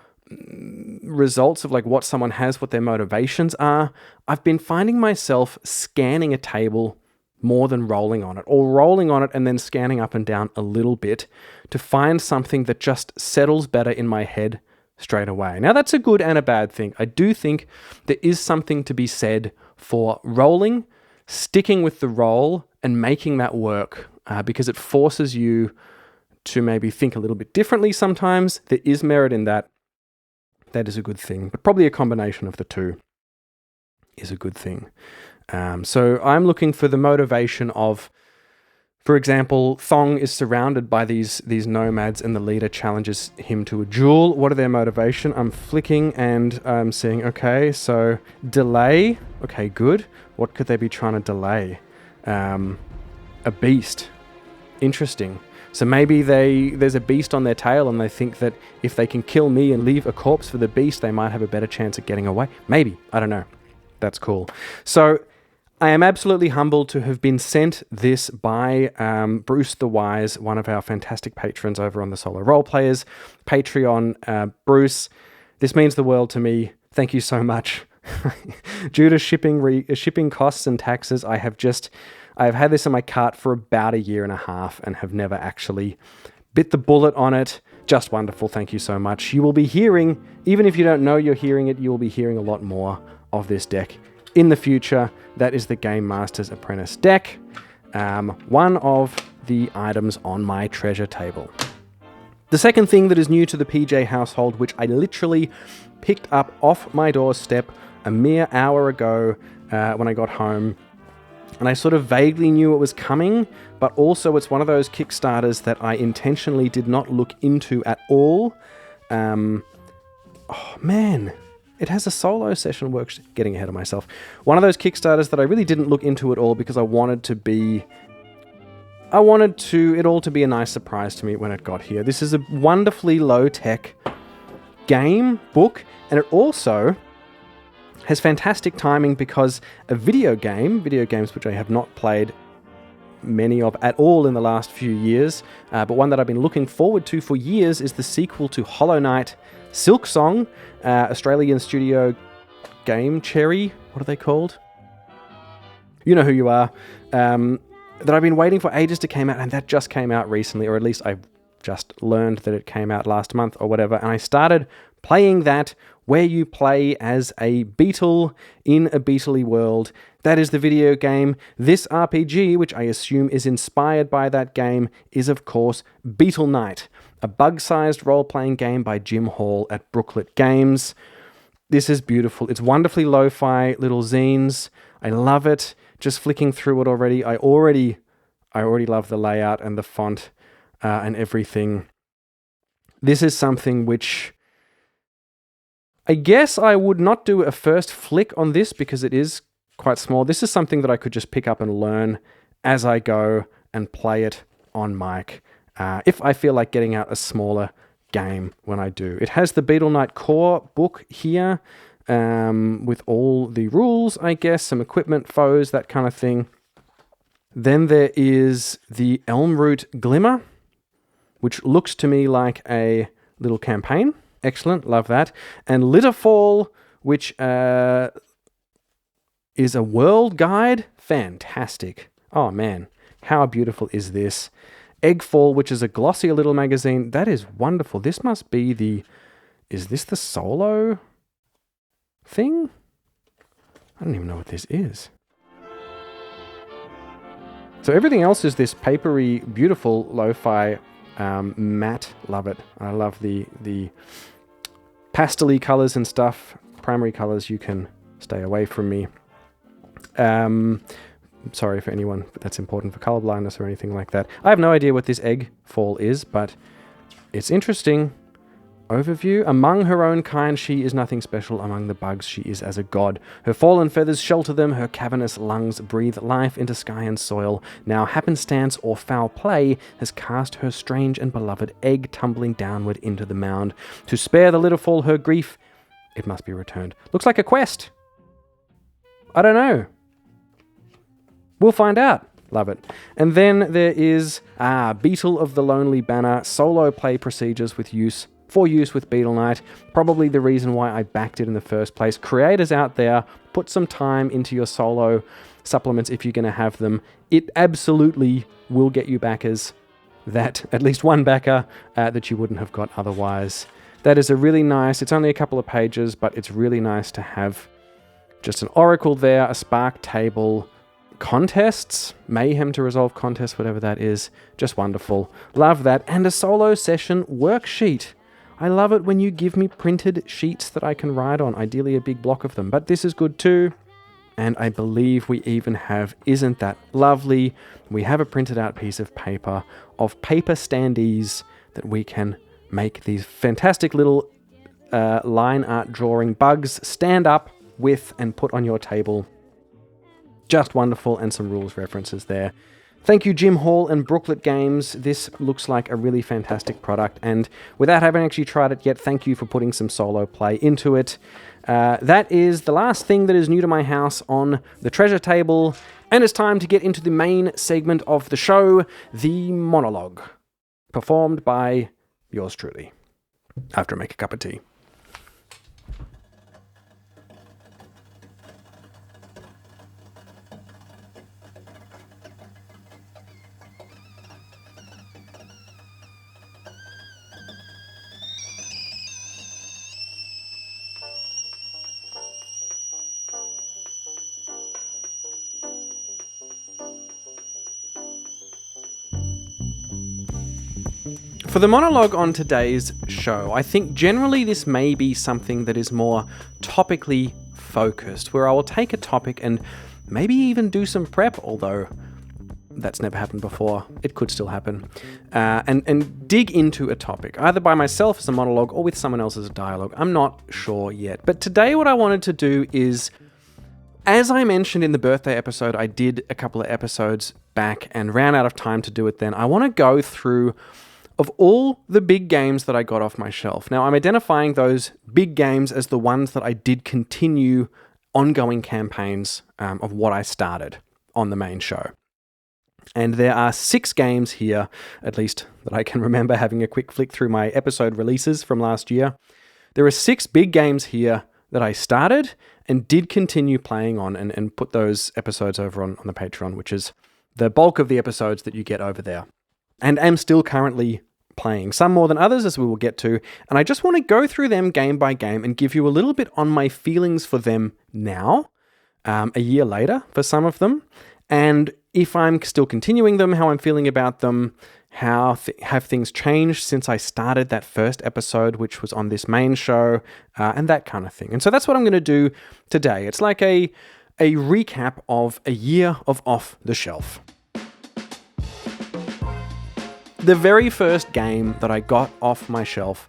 results of like what someone has, what their motivations are, I've been finding myself scanning a table more than rolling on it, or rolling on it and then scanning up and down a little bit to find something that just settles better in my head straight away. Now, that's a good and a bad thing. I do think there is something to be said for rolling, sticking with the roll, and making that work because it forces you to maybe think a little bit differently sometimes. There is merit in that. That is a good thing, but probably a combination of the two is a good thing. So I'm looking for the motivation of, for example, Thong is surrounded by these nomads and the leader challenges him to a duel. What are their motivation? I'm flicking and I'm seeing, okay, so delay. Okay, good. What could they be trying to delay? A beast. Interesting. So maybe there's a beast on their tail and they think that if they can kill me and leave a corpse for the beast, they might have a better chance at getting away. Maybe. I don't know. That's cool. So I am absolutely humbled to have been sent this by Bruce the Wise, one of our fantastic patrons over on the Solo RolePlayers Patreon. Bruce, this means the world to me. Thank you so much. Due to shipping costs and taxes, I have had this in my cart for about a year and a half and have never actually bit the bullet on it. Just wonderful. Thank you so much. You will be hearing, even if you don't know you're hearing it, you will be hearing a lot more of this deck in the future. That is the Game Master's Apprentice deck, one of the items on my treasure table. The second thing that is new to the PJ household, which I literally picked up off my doorstep a mere hour ago when I got home, and I sort of vaguely knew it was coming, but also it's one of those Kickstarters that I intentionally did not look into at all. Oh man, it has a solo session works. Getting ahead of myself. One of those Kickstarters that I really didn't look into at all because I wanted it all to be a nice surprise to me when it got here. This is a wonderfully low-tech book, and it also has fantastic timing because a video games which I have not played many of at all in the last few years, but one that I've been looking forward to for years is the sequel to Hollow Knight Silksong, Australian studio Game Cherry. What are they called? You know who you are. That I've been waiting for ages to come out, and that just came out recently, or at least I've just learned that it came out last month or whatever, and I started playing that, where you play as a beetle in a beetle-y world. That is the video game. This RPG, which I assume is inspired by that game, is of course Beetle Knight, a bug-sized role-playing game by Jim Hall at Brooklet Games. This is beautiful. It's wonderfully lo-fi little zines. I love it. Just flicking through it already. I already love the layout and the font and everything. This is something which I guess I would not do a first flick on this because it is quite small. This is something that I could just pick up and learn as I go and play it on mic if I feel like getting out a smaller game when I do. It has the Beetle Knight core book here with all the rules, I guess, some equipment, foes, that kind of thing. Then there is the Elmroot Glimmer, which looks to me like a little campaign. Excellent, love that. And Litterfall, which is a world guide. Fantastic. Oh man, how beautiful is this? Eggfall, which is a glossier little magazine. That is wonderful. This must be is this the solo thing? I don't even know what this is. So everything else is this papery, beautiful lo-fi matte. Love it. I love the pastel-y colors and stuff. Primary colors, you can stay away from me. Sorry for anyone that's important for color blindness or anything like that. I have no idea what this egg fall is, but it's interesting. Overview. Among her own kind, she is nothing special. Among the bugs, she is as a god. Her fallen feathers shelter them. Her cavernous lungs breathe life into sky and soil. Now happenstance or foul play has cast her strange and beloved egg tumbling downward into the mound. To spare the little fall her grief, it must be returned. Looks like a quest. I don't know. We'll find out. Love it. And then there is Beetle of the Lonely Banner, solo play procedures for use with Beetle Knight. Probably the reason why I backed it in the first place. Creators out there, put some time into your solo supplements if you're going to have them. It absolutely will get you backers, at least one backer that you wouldn't have got otherwise. That is a really nice, it's only a couple of pages, but it's really nice to have just an oracle there, a spark table, contests, mayhem to resolve contests, whatever that is. Just wonderful. Love that. And a solo session worksheet. I love it when you give me printed sheets that I can write on, ideally a big block of them. But this is good too. And I believe we even have, isn't that lovely? We have a printed out piece of paper of paper standees that we can make these fantastic little line art drawing bugs stand up with and put on your table. Just wonderful, and some rules references there. Thank you, Jim Hall and Brooklet Games. This looks like a really fantastic product, and without having actually tried it yet, thank you for putting some solo play into it. That is the last thing that is new to my house on the treasure table, and it's time to get into the main segment of the show, the monologue, performed by yours truly, after I make a cup of tea. For the monologue on today's show, I think generally this may be something that is more topically focused, where I will take a topic and maybe even do some prep, although that's never happened before. It could still happen. And dig into a topic, either by myself as a monologue or with someone else as a dialogue. I'm not sure yet. But today what I wanted to do is, as I mentioned in the birthday episode, I did a couple of episodes back and ran out of time to do it then. I want to go through of all the big games that I got off my shelf. Now, I'm identifying those big games as the ones that I did continue ongoing campaigns of what I started on the main show. And there are 6 games here, at least that I can remember having a quick flick through my episode releases from last year. There are 6 big games here that I started and did continue playing on and put those episodes over on the Patreon, which is the bulk of the episodes that you get over there. And am still currently playing, some more than others, as we will get to, and I just want to go through them game by game and give you a little bit on my feelings for them now, a year later for some of them, and if I'm still continuing them, how I'm feeling about them, how have things changed since I started that first episode, which was on this main show, and that kind of thing. And so that's what I'm going to do today. It's like a recap of a year of Off the Shelf. The very first game that I got off my shelf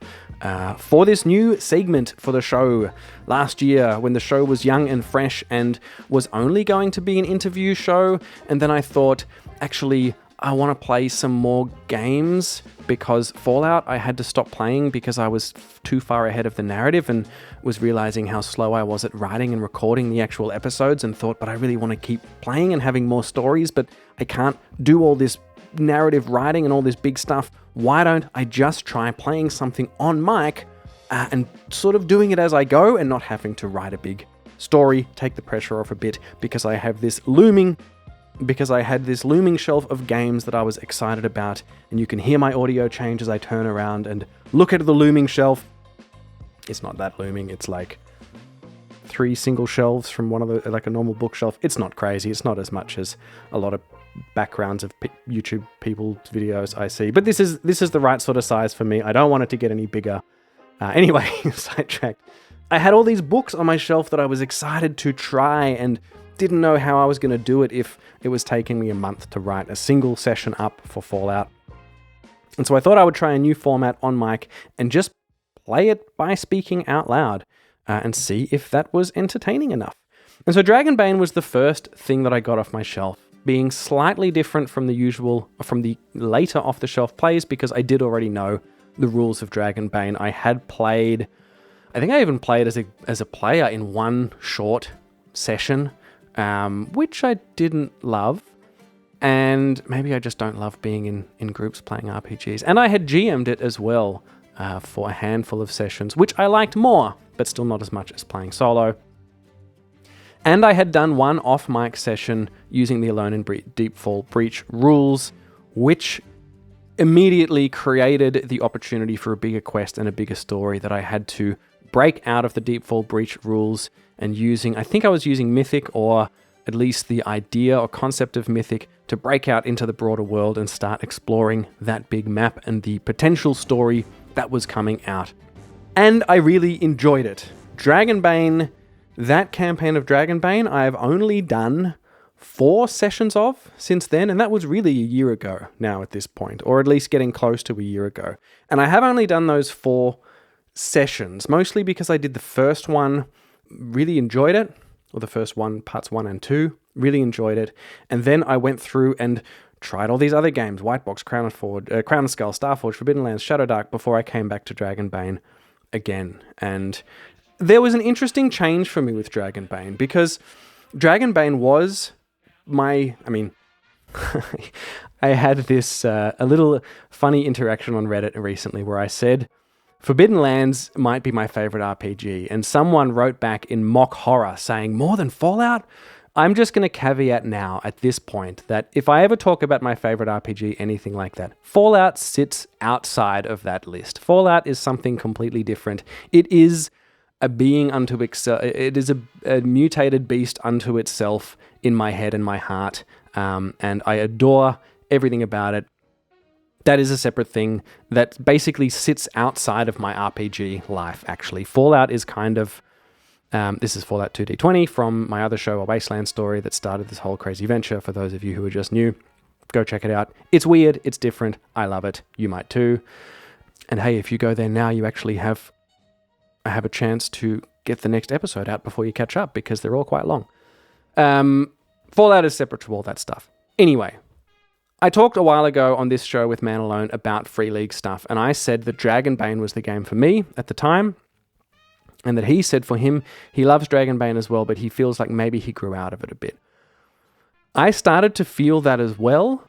for this new segment for the show last year, when the show was young and fresh and was only going to be an interview show, and then I thought, actually, I want to play some more games, because Fallout I had to stop playing because I was too far ahead of the narrative and was realizing how slow I was at writing and recording the actual episodes, and thought, but I really want to keep playing and having more stories, but I can't do all this narrative writing and all this big stuff. Why don't I just try playing something on mic and sort of doing it as I go and not having to write a big story, take the pressure off a bit, because I had this looming shelf of games that I was excited about, and you can hear my audio change as I turn around and look at the looming shelf. It's not that looming, it's like 3 single shelves from one of the, like a normal bookshelf. It's not crazy, it's not as much as a lot of backgrounds of YouTube people's videos I see, but this is the right sort of size for me. I don't want it to get any bigger. Anyway, sidetracked. I had all these books on my shelf that I was excited to try and didn't know how I was going to do it if it was taking me a month to write a single session up for Fallout. And so I thought I would try a new format on mic and just play it by speaking out loud and see if that was entertaining enough. And so Dragonbane was the first thing that I got off my shelf, being slightly different from the later off-the-shelf plays because I did already know the rules of Dragonbane. I had played, I think I even played as a player in one short session, which I didn't love. And maybe I just don't love being in groups playing RPGs. And I had GM'd it as well for a handful of sessions, which I liked more, but still not as much as playing solo. And I had done one off-mic session using the Alone in Deepfall Breach rules, which immediately created the opportunity for a bigger quest and a bigger story that I had to break out of the Deepfall Breach rules and I think I was using Mythic, or at least the idea or concept of Mythic, to break out into the broader world and start exploring that big map and the potential story that was coming out. And I really enjoyed it. Dragonbane, that campaign of Dragonbane, I have only done 4 sessions of since then, and that was really a year ago now at this point, or at least getting close to a year ago. And I have only done those 4 sessions, mostly because I did the first one, really enjoyed it, or the first one, parts 1 and 2, really enjoyed it, and then I went through and tried all these other games, Whitebox, Crown Skull, Starforged, Forbidden Lands, Shadowdark, before I came back to Dragonbane again. And there was an interesting change for me with Dragonbane, because Dragonbane was I had this a little funny interaction on Reddit recently where I said Forbidden Lands might be my favorite RPG, and someone wrote back in mock horror saying, more than Fallout? I'm just going to caveat now at this point that if I ever talk about my favorite RPG, anything like that, Fallout sits outside of that list. Fallout is something completely different. It is a being unto itself. It is a mutated beast unto itself in my head and my heart, and I adore everything about it. That is a separate thing that basically sits outside of my RPG life, actually. Fallout is kind of... this is Fallout 2D20 from my other show, A Wasteland Story, that started this whole crazy venture. For those of you who are just new, go check it out. It's weird, it's different, I love it, you might too. And hey, if you go there now, you actually have a chance to get the next episode out before you catch up, because they're all quite long. Fallout is separate to all that stuff. Anyway, I talked a while ago on this show with Man Alone about Free League stuff, and I said that Dragonbane was the game for me at the time, and that he said for him, he loves Dragonbane as well, but he feels like maybe he grew out of it a bit. I started to feel that as well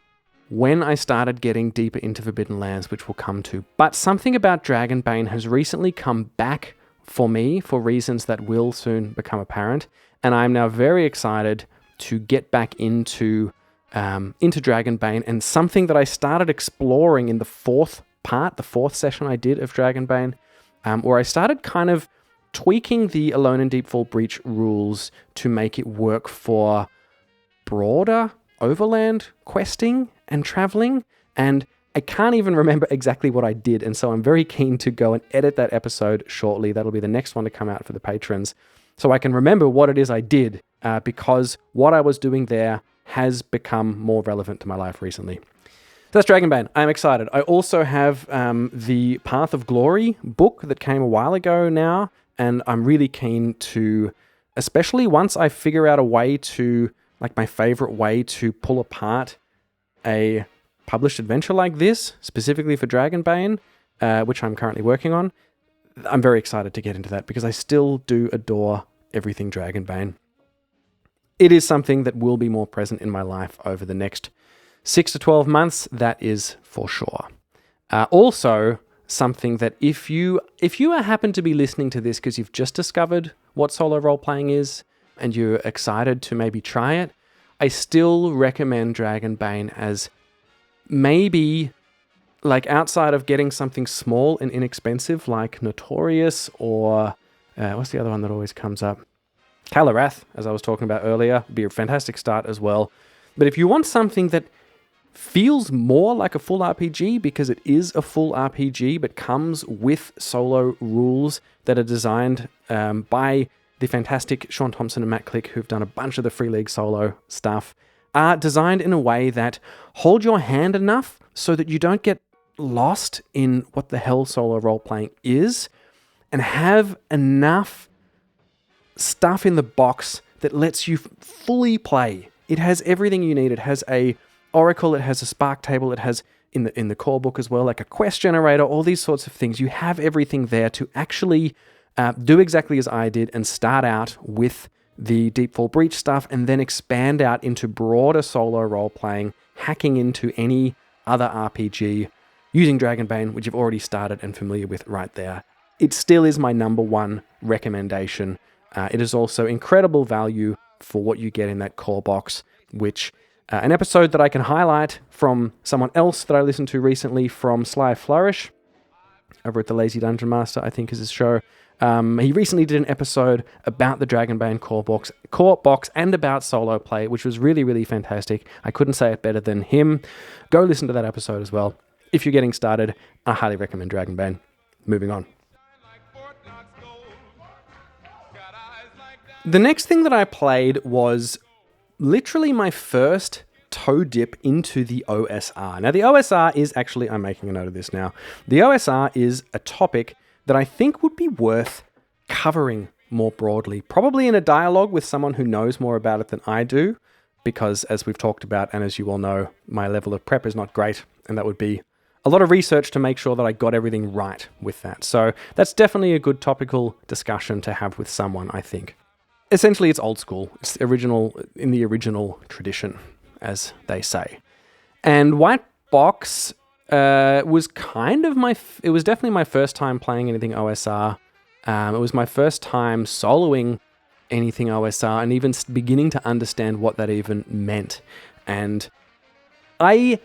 when I started getting deeper into Forbidden Lands, which we'll come to. But something about Dragonbane has recently come back for me for reasons that will soon become apparent, and I'm now very excited to get back into Dragonbane, and something that I started exploring in the 4th session I did of Dragonbane, where I started kind of tweaking the Alone in Deepfall Breach rules to make it work for broader overland questing and traveling, and I can't even remember exactly what I did, and so I'm very keen to go and edit that episode shortly. That'll be the next one to come out for the patrons, so I can remember what it is I did, because what I was doing there has become more relevant to my life recently. That's Dragonbane. I'm excited. I also have the Path of Glory book that came a while ago now, and I'm really keen to, especially once I figure out a way to, like my favorite way to pull apart a published adventure like this, specifically for Dragonbane, which I'm currently working on. I'm very excited to get into that because I still do adore everything Dragonbane. It is something that will be more present in my life over the next 6 to 12 months, that is for sure. Also, something that if you happen to be listening to this because you've just discovered what solo role-playing is and you're excited to maybe try it, I still recommend Dragonbane as maybe, like, outside of getting something small and inexpensive like Notorious or what's the other one that always comes up? Calarath, as I was talking about earlier, would be a fantastic start as well. But if you want something that feels more like a full RPG because it is a full RPG, but comes with solo rules that are designed by the fantastic Sean Thompson and Matt Click, who've done a bunch of the Free League solo stuff, are designed in a way that hold your hand enough so that you don't get lost in what the hell solo role-playing is, and have enough stuff in the box that lets you fully play. It has everything you need. It has a Oracle, it has a Spark table, it has in the core book as well, like a quest generator, all these sorts of things. You have everything there to actually do exactly as I did and start out with the Deepfall Breach stuff and then expand out into broader solo role-playing, hacking into any other RPG using Dragonbane, which you've already started and familiar with right there. It still is my number one recommendation. It is also incredible value for what you get in that core box, which an episode that I can highlight from someone else that I listened to recently, from Sly Flourish, over at the Lazy Dungeon Master, I think is his show. He recently did an episode about the Dragonbane core box and about solo play, which was really, really fantastic. I couldn't say it better than him. Go listen to that episode as well. If you're getting started, I highly recommend Dragonbane. Moving on. The next thing that I played was literally my first toe dip into the OSR. Now, the OSR is actually, I'm making a note of this now, the OSR is a topic that I think would be worth covering more broadly, probably in a dialogue with someone who knows more about it than I do, because as we've talked about, and as you all know, my level of prep is not great, and that would be a lot of research to make sure that I got everything right with that. So that's definitely a good topical discussion to have with someone, I think. Essentially, it's old school. It's original in the original tradition, as they say. And White Box was kind of it was definitely my first time playing anything OSR. It was my first time soloing anything OSR and even beginning to understand what that even meant. And it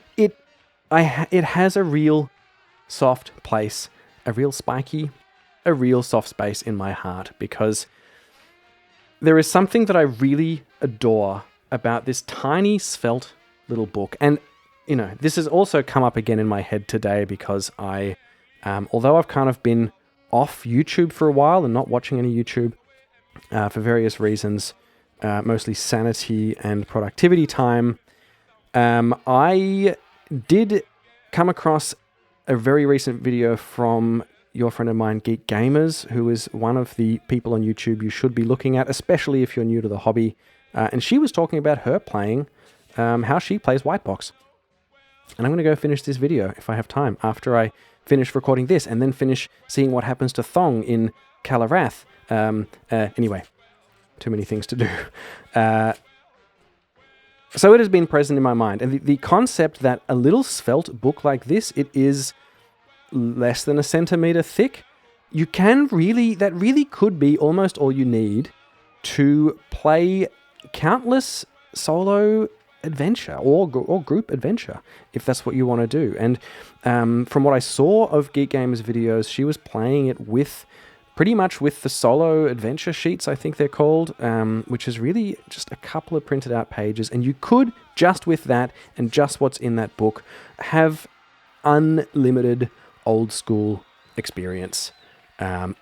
has a real soft place, a real spiky, a real soft space in my heart, because there is something that I really adore about this tiny, svelte little book. And, you know, this has also come up again in my head today because although I've kind of been off YouTube for a while and not watching any YouTube for various reasons, mostly sanity and productivity time, I did come across a very recent video from your friend of mine, Geek Gamers, who is one of the people on YouTube you should be looking at, especially if you're new to the hobby. And she was talking about her playing, how she plays White Box. And I'm going to go finish this video if I have time, after I finish recording this, and then finish seeing what happens to Thong in Kalarath. Anyway, too many things to do. So it has been present in my mind. And the concept that a little svelte book like this, it is less than a centimeter thick, that really could be almost all you need to play countless solo adventure or group adventure, if that's what you want to do. And from what I saw of Geek Gamers videos, she was playing it pretty much with the solo adventure sheets, I think they're called, which is really just a couple of printed out pages. And you could, just with that and just what's in that book, have unlimited old school experience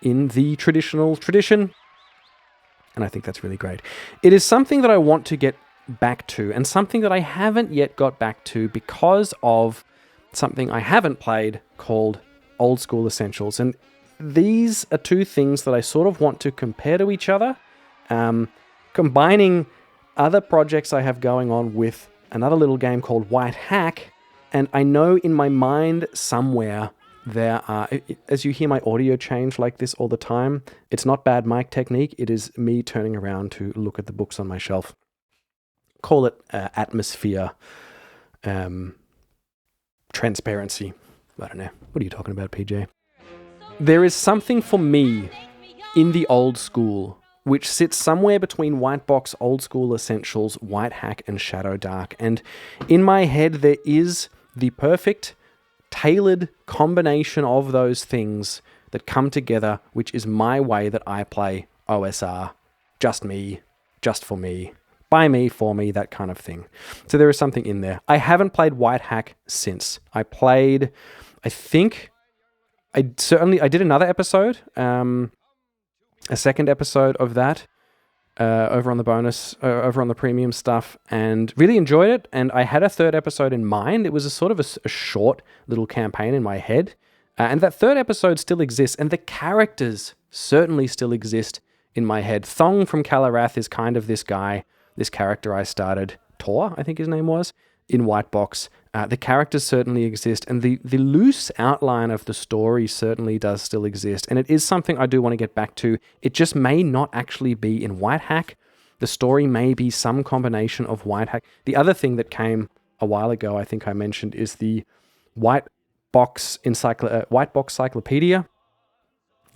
in the traditional tradition. And I think that's really great. It is something that I want to get back to, and something that I haven't yet got back to because of something I haven't played called Old School Essentials. And these are two things that I sort of want to compare to each other, combining other projects I have going on with another little game called WhiteHack. And I know in my mind somewhere there are, as you hear my audio change like this all the time, it's not bad mic technique, it is me turning around to look at the books on my shelf. Call it atmosphere, transparency. I don't know. What are you talking about, PJ? There is something for me in the old school which sits somewhere between White Box, Old School Essentials, WhiteHack, and Shadowdark. And in my head, there is the perfect tailored combination of those things that come together, which is my way that I play OSR. Just me, just for me, by me, for me, that kind of thing. So there is something in there. I haven't played WhiteHack since. I did another episode, a second episode of that, over on the bonus, over on the premium stuff, and really enjoyed it. And I had a third episode in mind. It was a sort of a short little campaign in my head. And that third episode still exists, and the characters certainly still exist in my head. Thong from Kalarath is kind of this character I started, Tor, I think his name was, in White Box. The characters certainly exist, and the loose outline of the story certainly does still exist, and it is something I do want to get back to. It just may not actually be in WhiteHack. The story may be some combination of WhiteHack. The other thing that came a while ago, I think I mentioned, is the White Box Cyclopedia,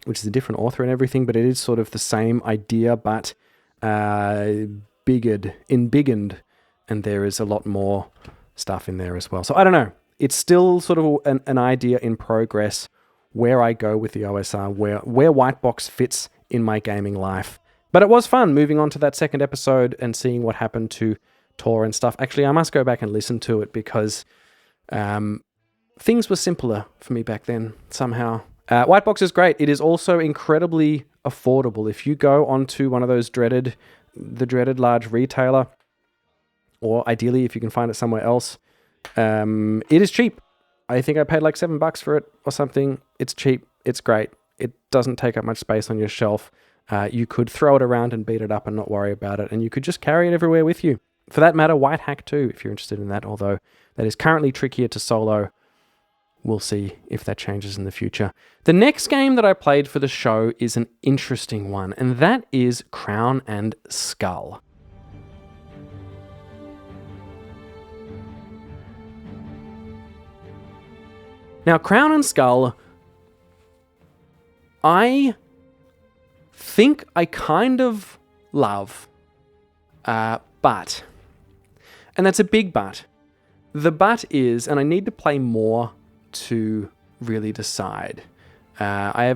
which is a different author and everything, but it is sort of the same idea, but embiggened, and there is a lot more stuff in there as well. So I don't know. It's still sort of an idea in progress where I go with the OSR, where White Box fits in my gaming life. But it was fun moving on to that second episode and seeing what happened to Tor and stuff. Actually, I must go back and listen to it because things were simpler for me back then somehow. White Box is great. It is also incredibly affordable. If you go onto one of those dreaded large retailer, or ideally if you can find it somewhere else, it is cheap. I think I paid like $7 for it or something. It's cheap. It's great. It doesn't take up much space on your shelf. You could throw it around and beat it up and not worry about it, and you could just carry it everywhere with you. For that matter, WhiteHack too, if you're interested in that, although that is currently trickier to solo. We'll see if that changes in the future. The next game that I played for the show is an interesting one, and that is Crown and Skull. Now, Crown and Skull, I think I kind of love, but, and that's a big but. The but is, and I need to play more to really decide. I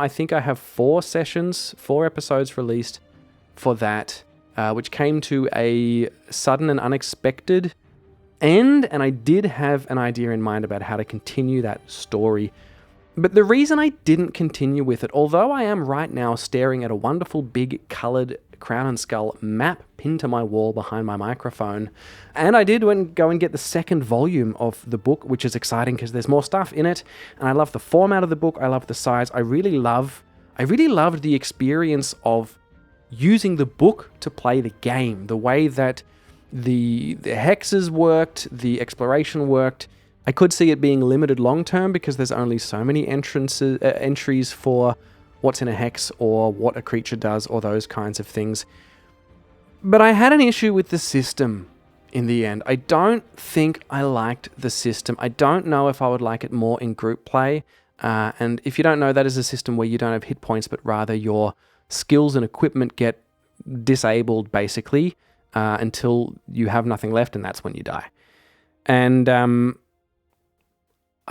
think I have 4 episodes released for that, which came to a sudden and unexpected end, and I did have an idea in mind about how to continue that story. But the reason I didn't continue with it, although I am right now staring at a wonderful big coloured Crown and Skull map pinned to my wall behind my microphone, and I did go and get the second volume of the book, which is exciting because there's more stuff in it, and I love the format of the book, I love the size, I really loved the experience of using the book to play the game, the way that the hexes worked, the exploration worked. I could see it being limited long term because there's only so many entries for what's in a hex or what a creature does or those kinds of things. But I had an issue with the system in the end. I don't think I liked the system. I don't know if I would like it more in group play. And if you don't know, that is a system where you don't have hit points, but rather your skills and equipment get disabled basically until you have nothing left, and that's when you die. And I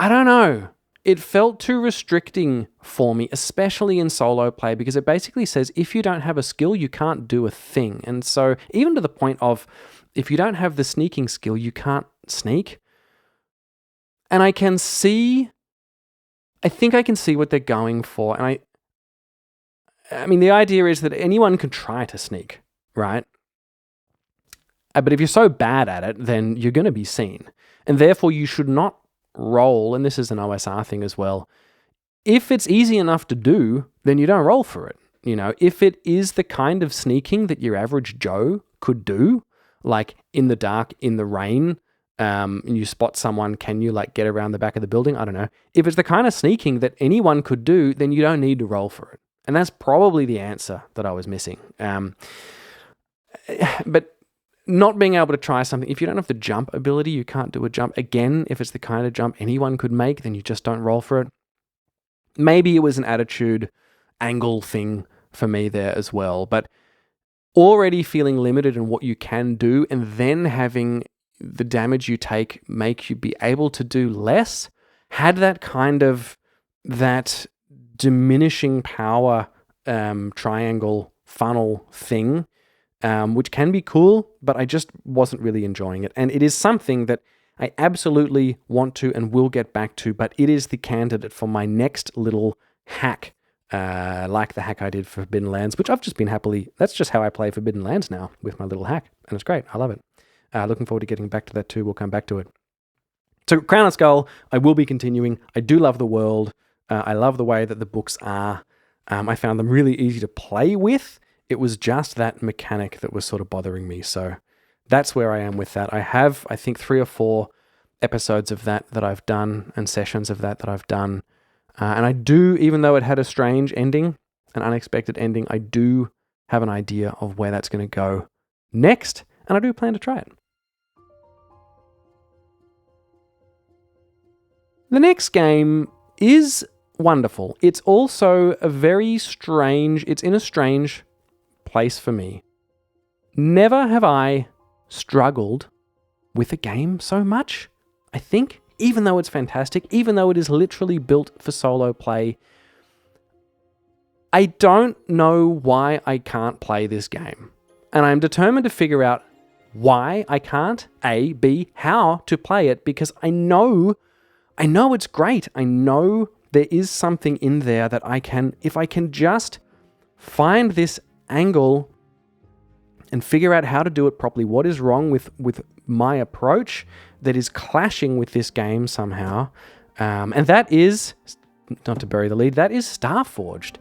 don't know. It felt too restricting for me, especially in solo play, because it basically says if you don't have a skill, you can't do a thing. And so even to the point of if you don't have the sneaking skill, you can't sneak. And I think I can see what they're going for. And I mean, the idea is that anyone can try to sneak, right? But if you're so bad at it, then you're going to be seen. And therefore, you should not roll, and this is an OSR thing as well, if it's easy enough to do, then you don't roll for it. You know, if it is the kind of sneaking that your average Joe could do, like in the dark, in the rain, and you spot someone, can you like get around the back of the building? I don't know. If it's the kind of sneaking that anyone could do, then you don't need to roll for it. And that's probably the answer that I was missing. But not being able to try something, if you don't have the jump ability, you can't do a jump. Again, if it's the kind of jump anyone could make, then you just don't roll for it. Maybe it was an attitude angle thing for me there as well, but already feeling limited in what you can do and then having the damage you take make you be able to do less, had that kind of, that diminishing power triangle funnel thing. which can be cool, but I just wasn't really enjoying it. And it is something that I absolutely want to and will get back to, but it is the candidate for my next little hack, like the hack I did for Forbidden Lands, which I've just been that's just how I play Forbidden Lands now, with my little hack, and it's great. I love it. Looking forward to getting back to that too. We'll come back to it. So Crown Skull, I will be continuing. I do love the world. I love the way that the books are. I found them really easy to play with. It was just that mechanic that was sort of bothering me. So that's where I am with that. I have, I think, 3 or 4 episodes of that I've done, and sessions of that I've done. And I do, even though it had a strange ending, an unexpected ending, I do have an idea of where that's going to go next, and I do plan to try it. The next game is wonderful. It's also it's in a strange place for me. Never have I struggled with a game so much, I think, even though it's fantastic, even though it is literally built for solo play. I don't know why I can't play this game. And I'm determined to figure out why I can't, A, B, how to play it, because I know it's great. I know there is something in there that if I can just find this angle and figure out how to do it properly, what is wrong with my approach that is clashing with this game somehow. And that is, not to bury the lead, that is Starforged.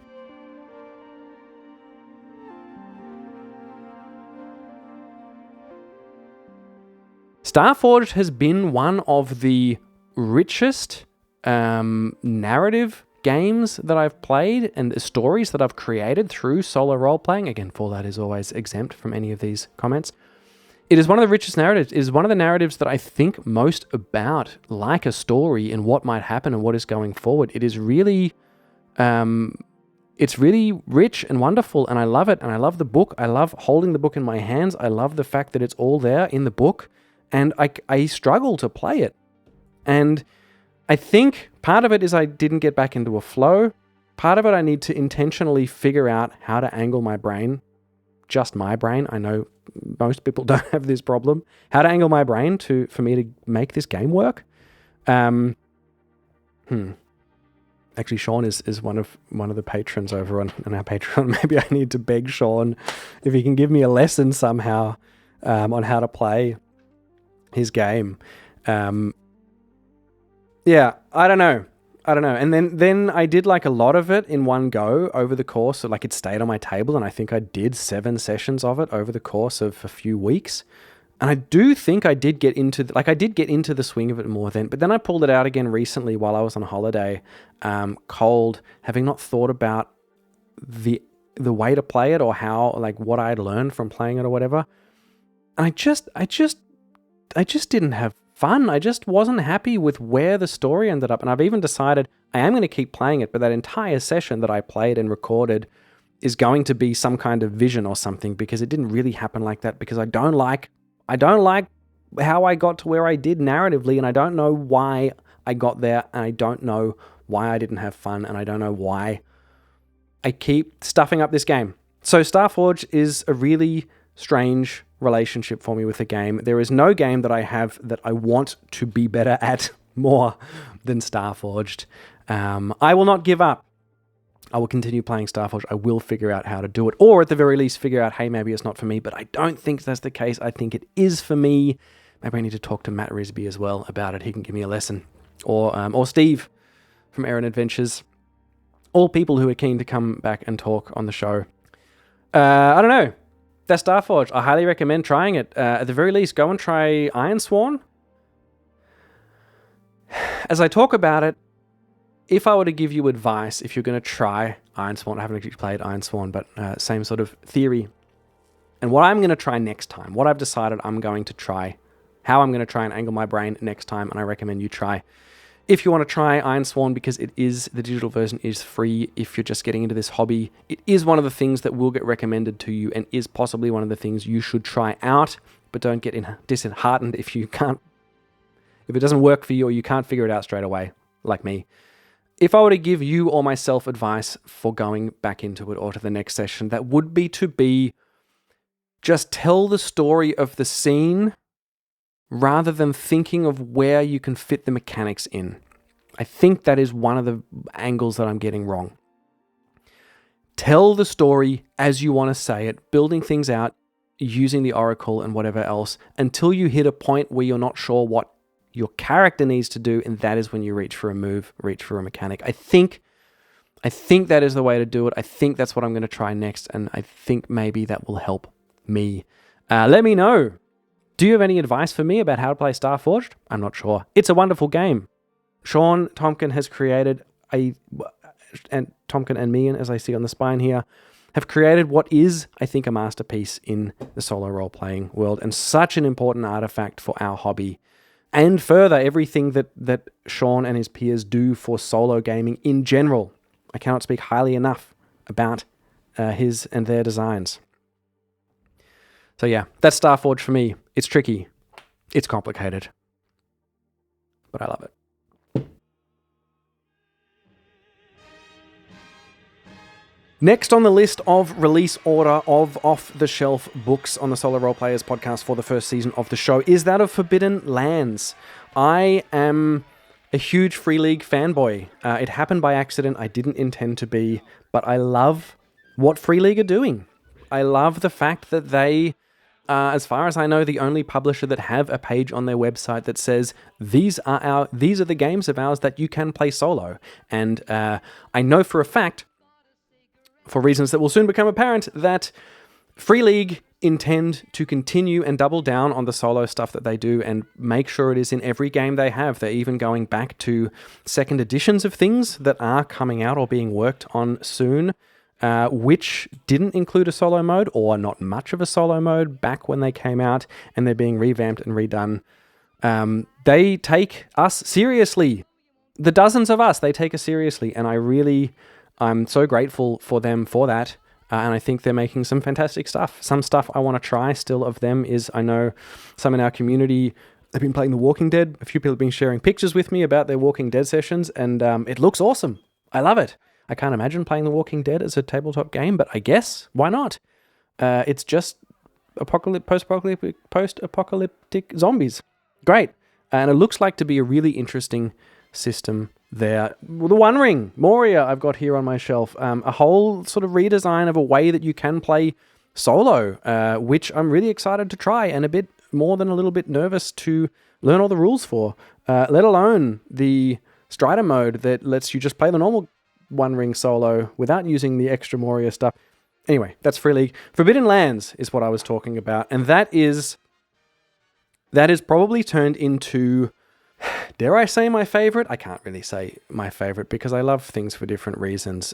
Starforged has been one of the richest narrative games that I've played and the stories that I've created through solo role-playing. Again, Fallout is always exempt from any of these comments. It is one of the richest narratives. It is one of the narratives that I think most about, like a story and what might happen and what is going forward. It is really, it's really rich and wonderful, and I love it, and I love the book. I love holding the book in my hands. I love the fact that it's all there in the book, and I struggle to play it. And I think part of it is I didn't get back into a flow. Part of it I need to intentionally figure out how to angle my brain. Just my brain. I know most people don't have this problem. How to angle my brain for me to make this game work. Actually, Sean is one of the patrons over on our Patreon. Maybe I need to beg Sean if he can give me a lesson somehow on how to play his game. Yeah, I don't know. And then I did like a lot of it in one go over the course of, like, it stayed on my table, and I think I did 7 sessions of it over the course of a few weeks. And I do think I did get into the swing of it more then, but then I pulled it out again recently while I was on holiday, cold, having not thought about the way to play it or how, like, what I had learned from playing it or whatever. And I just didn't have fun. I just wasn't happy with where the story ended up. And I've even decided I am going to keep playing it, but that entire session that I played and recorded is going to be some kind of vision or something, because it didn't really happen like that, because I don't like how I got to where I did narratively, and I don't know why I got there, and I don't know why I didn't have fun, and I don't know why I keep stuffing up this game. So Starforged is a really strange relationship for me with the game. There is no game that I have that I want to be better at more than Starforged. I will not give up. I will continue playing Starforged. I will figure out how to do it, or at the very least figure out, hey, maybe it's not for me, but I don't think that's the case. I think it is for me. Maybe I need to talk to Matt Risby as well about it. He can give me a lesson. Or Steve from Aaron Adventures. All people who are keen to come back and talk on the show. I don't know. That's Starforged. I highly recommend trying it. At the very least, go and try Ironsworn. As I talk about it, if I were to give you advice, if you're going to try Ironsworn, I haven't actually played Ironsworn, but same sort of theory. And what I'm going to try next time, what I've decided I'm going to try, how I'm going to try and angle my brain next time, and I recommend you try. If you want to try Ironsworn, because the digital version is free if you're just getting into this hobby, it is one of the things that will get recommended to you and is possibly one of the things you should try out, but don't get disheartened if it doesn't work for you or you can't figure it out straight away, like me. If I were to give you or myself advice for going back into it or to the next session, that would be to be just tell the story of the scene rather than thinking of where you can fit the mechanics in. I think that is one of the angles that I'm getting wrong. Tell the story as you want to say it, building things out, using the oracle and whatever else, until you hit a point where you're not sure what your character needs to do, and that is when you reach for a move, reach for a mechanic. I think that is the way to do it. I think that's what I'm going to try next, and I think maybe that will help me. Let me know. Do you have any advice for me about how to play Starforged? I'm not sure. It's a wonderful game. Sean Tomkin has created and Tomkin and Meehan, as I see on the spine here, have created what is, I think, a masterpiece in the solo role-playing world, and such an important artifact for our hobby. And further, everything that Sean and his peers do for solo gaming in general. I cannot speak highly enough about his and their designs. So yeah, that's Starforged for me. It's tricky. It's complicated. But I love it. Next on the list of release order of off-the-shelf books on the Solo RolePlayers podcast for the first season of the show is that of Forbidden Lands. I am a huge Free League fanboy. It happened by accident. I didn't intend to be, but I love what Free League are doing. I love the fact that they, as far as I know, the only publisher that have a page on their website that says, these are the games of ours that you can play solo. And I know for a fact, for reasons that will soon become apparent, that Free League intend to continue and double down on the solo stuff that they do and make sure it is in every game they have. They're even going back to second editions of things that are coming out or being worked on soon, which didn't include a solo mode or not much of a solo mode back when they came out, and they're being revamped and redone. They take us seriously. The dozens of us, they take us seriously, and I'm so grateful for them for that, and I think they're making some fantastic stuff. Some stuff I want to try still of them is, I know some in our community have been playing The Walking Dead. A few people have been sharing pictures with me about their Walking Dead sessions, and it looks awesome. I love it. I can't imagine playing The Walking Dead as a tabletop game, but I guess, why not? It's just post-apocalyptic zombies. Great. And it looks like to be a really interesting system there. The One Ring, Moria, I've got here on my shelf. A whole sort of redesign of a way that you can play solo, which I'm really excited to try, and a bit more than a little bit nervous to learn all the rules for, let alone the Strider mode that lets you just play the normal One Ring solo without using the extra Moria stuff. Anyway, that's Free League. Forbidden Lands is what I was talking about, and that is probably turned into, dare I say, my favorite? I can't really say my favorite because I love things for different reasons.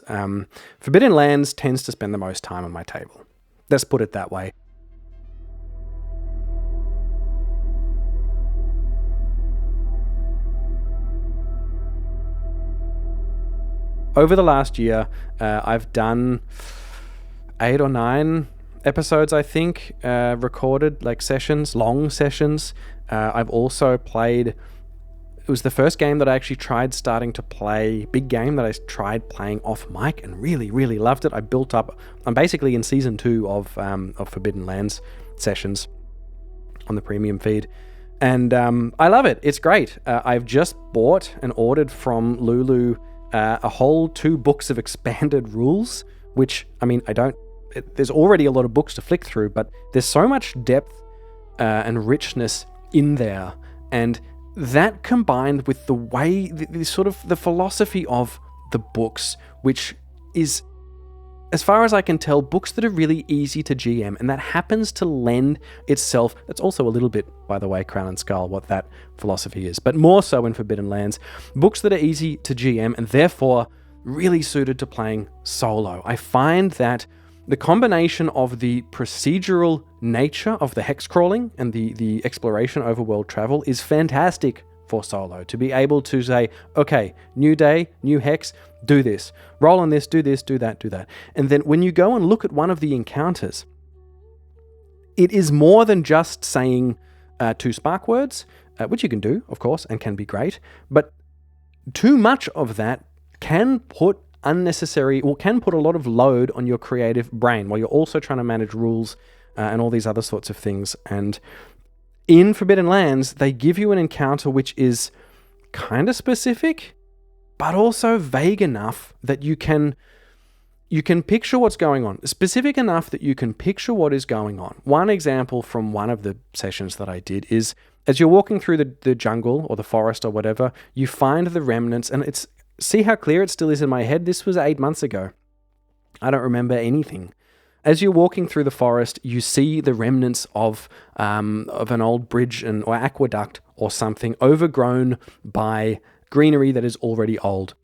Forbidden Lands tends to spend the most time on my table. Let's put it that way. Over the last year, I've done 8 or 9 episodes, I think, recorded, like sessions, long sessions. I've also played, it was the first game that I actually tried starting to play, big game that I tried playing off mic and really, really loved it. I'm basically in season 2 of Forbidden Lands sessions on the premium feed. And I love it. It's great. I've just bought and ordered from Lulu a whole 2 books of expanded rules, which, I mean, there's already a lot of books to flick through, but there's so much depth and richness in there. And that combined with the way, the sort of the philosophy of the books, which is, as far as I can tell, books that are really easy to GM, and that happens to lend itself. That's also a little bit, by the way, Crown Skull, what that philosophy is, but more so in Forbidden Lands. Books that are easy to GM and therefore really suited to playing solo. I find that the combination of the procedural nature of the hex crawling and the exploration overworld travel is fantastic for solo. To be able to say, okay, new day, new hex, do this. Roll on this, do that, do that. And then when you go and look at one of the encounters, it is more than just saying 2 spark words, which you can do, of course, and can be great, but too much of that can put a lot of load on your creative brain while you're also trying to manage rules and all these other sorts of things. And in Forbidden Lands, they give you an encounter which is kind of specific, but also vague enough that you can picture what's going on. Specific enough that you can picture what is going on. One example from one of the sessions that I did is, as you're walking through the jungle or the forest or whatever, you find the remnants, and see how clear it still is in my head? This was 8 months ago. I don't remember anything. As you're walking through the forest, you see the remnants of an old bridge or aqueduct or something, overgrown by greenery that is already old.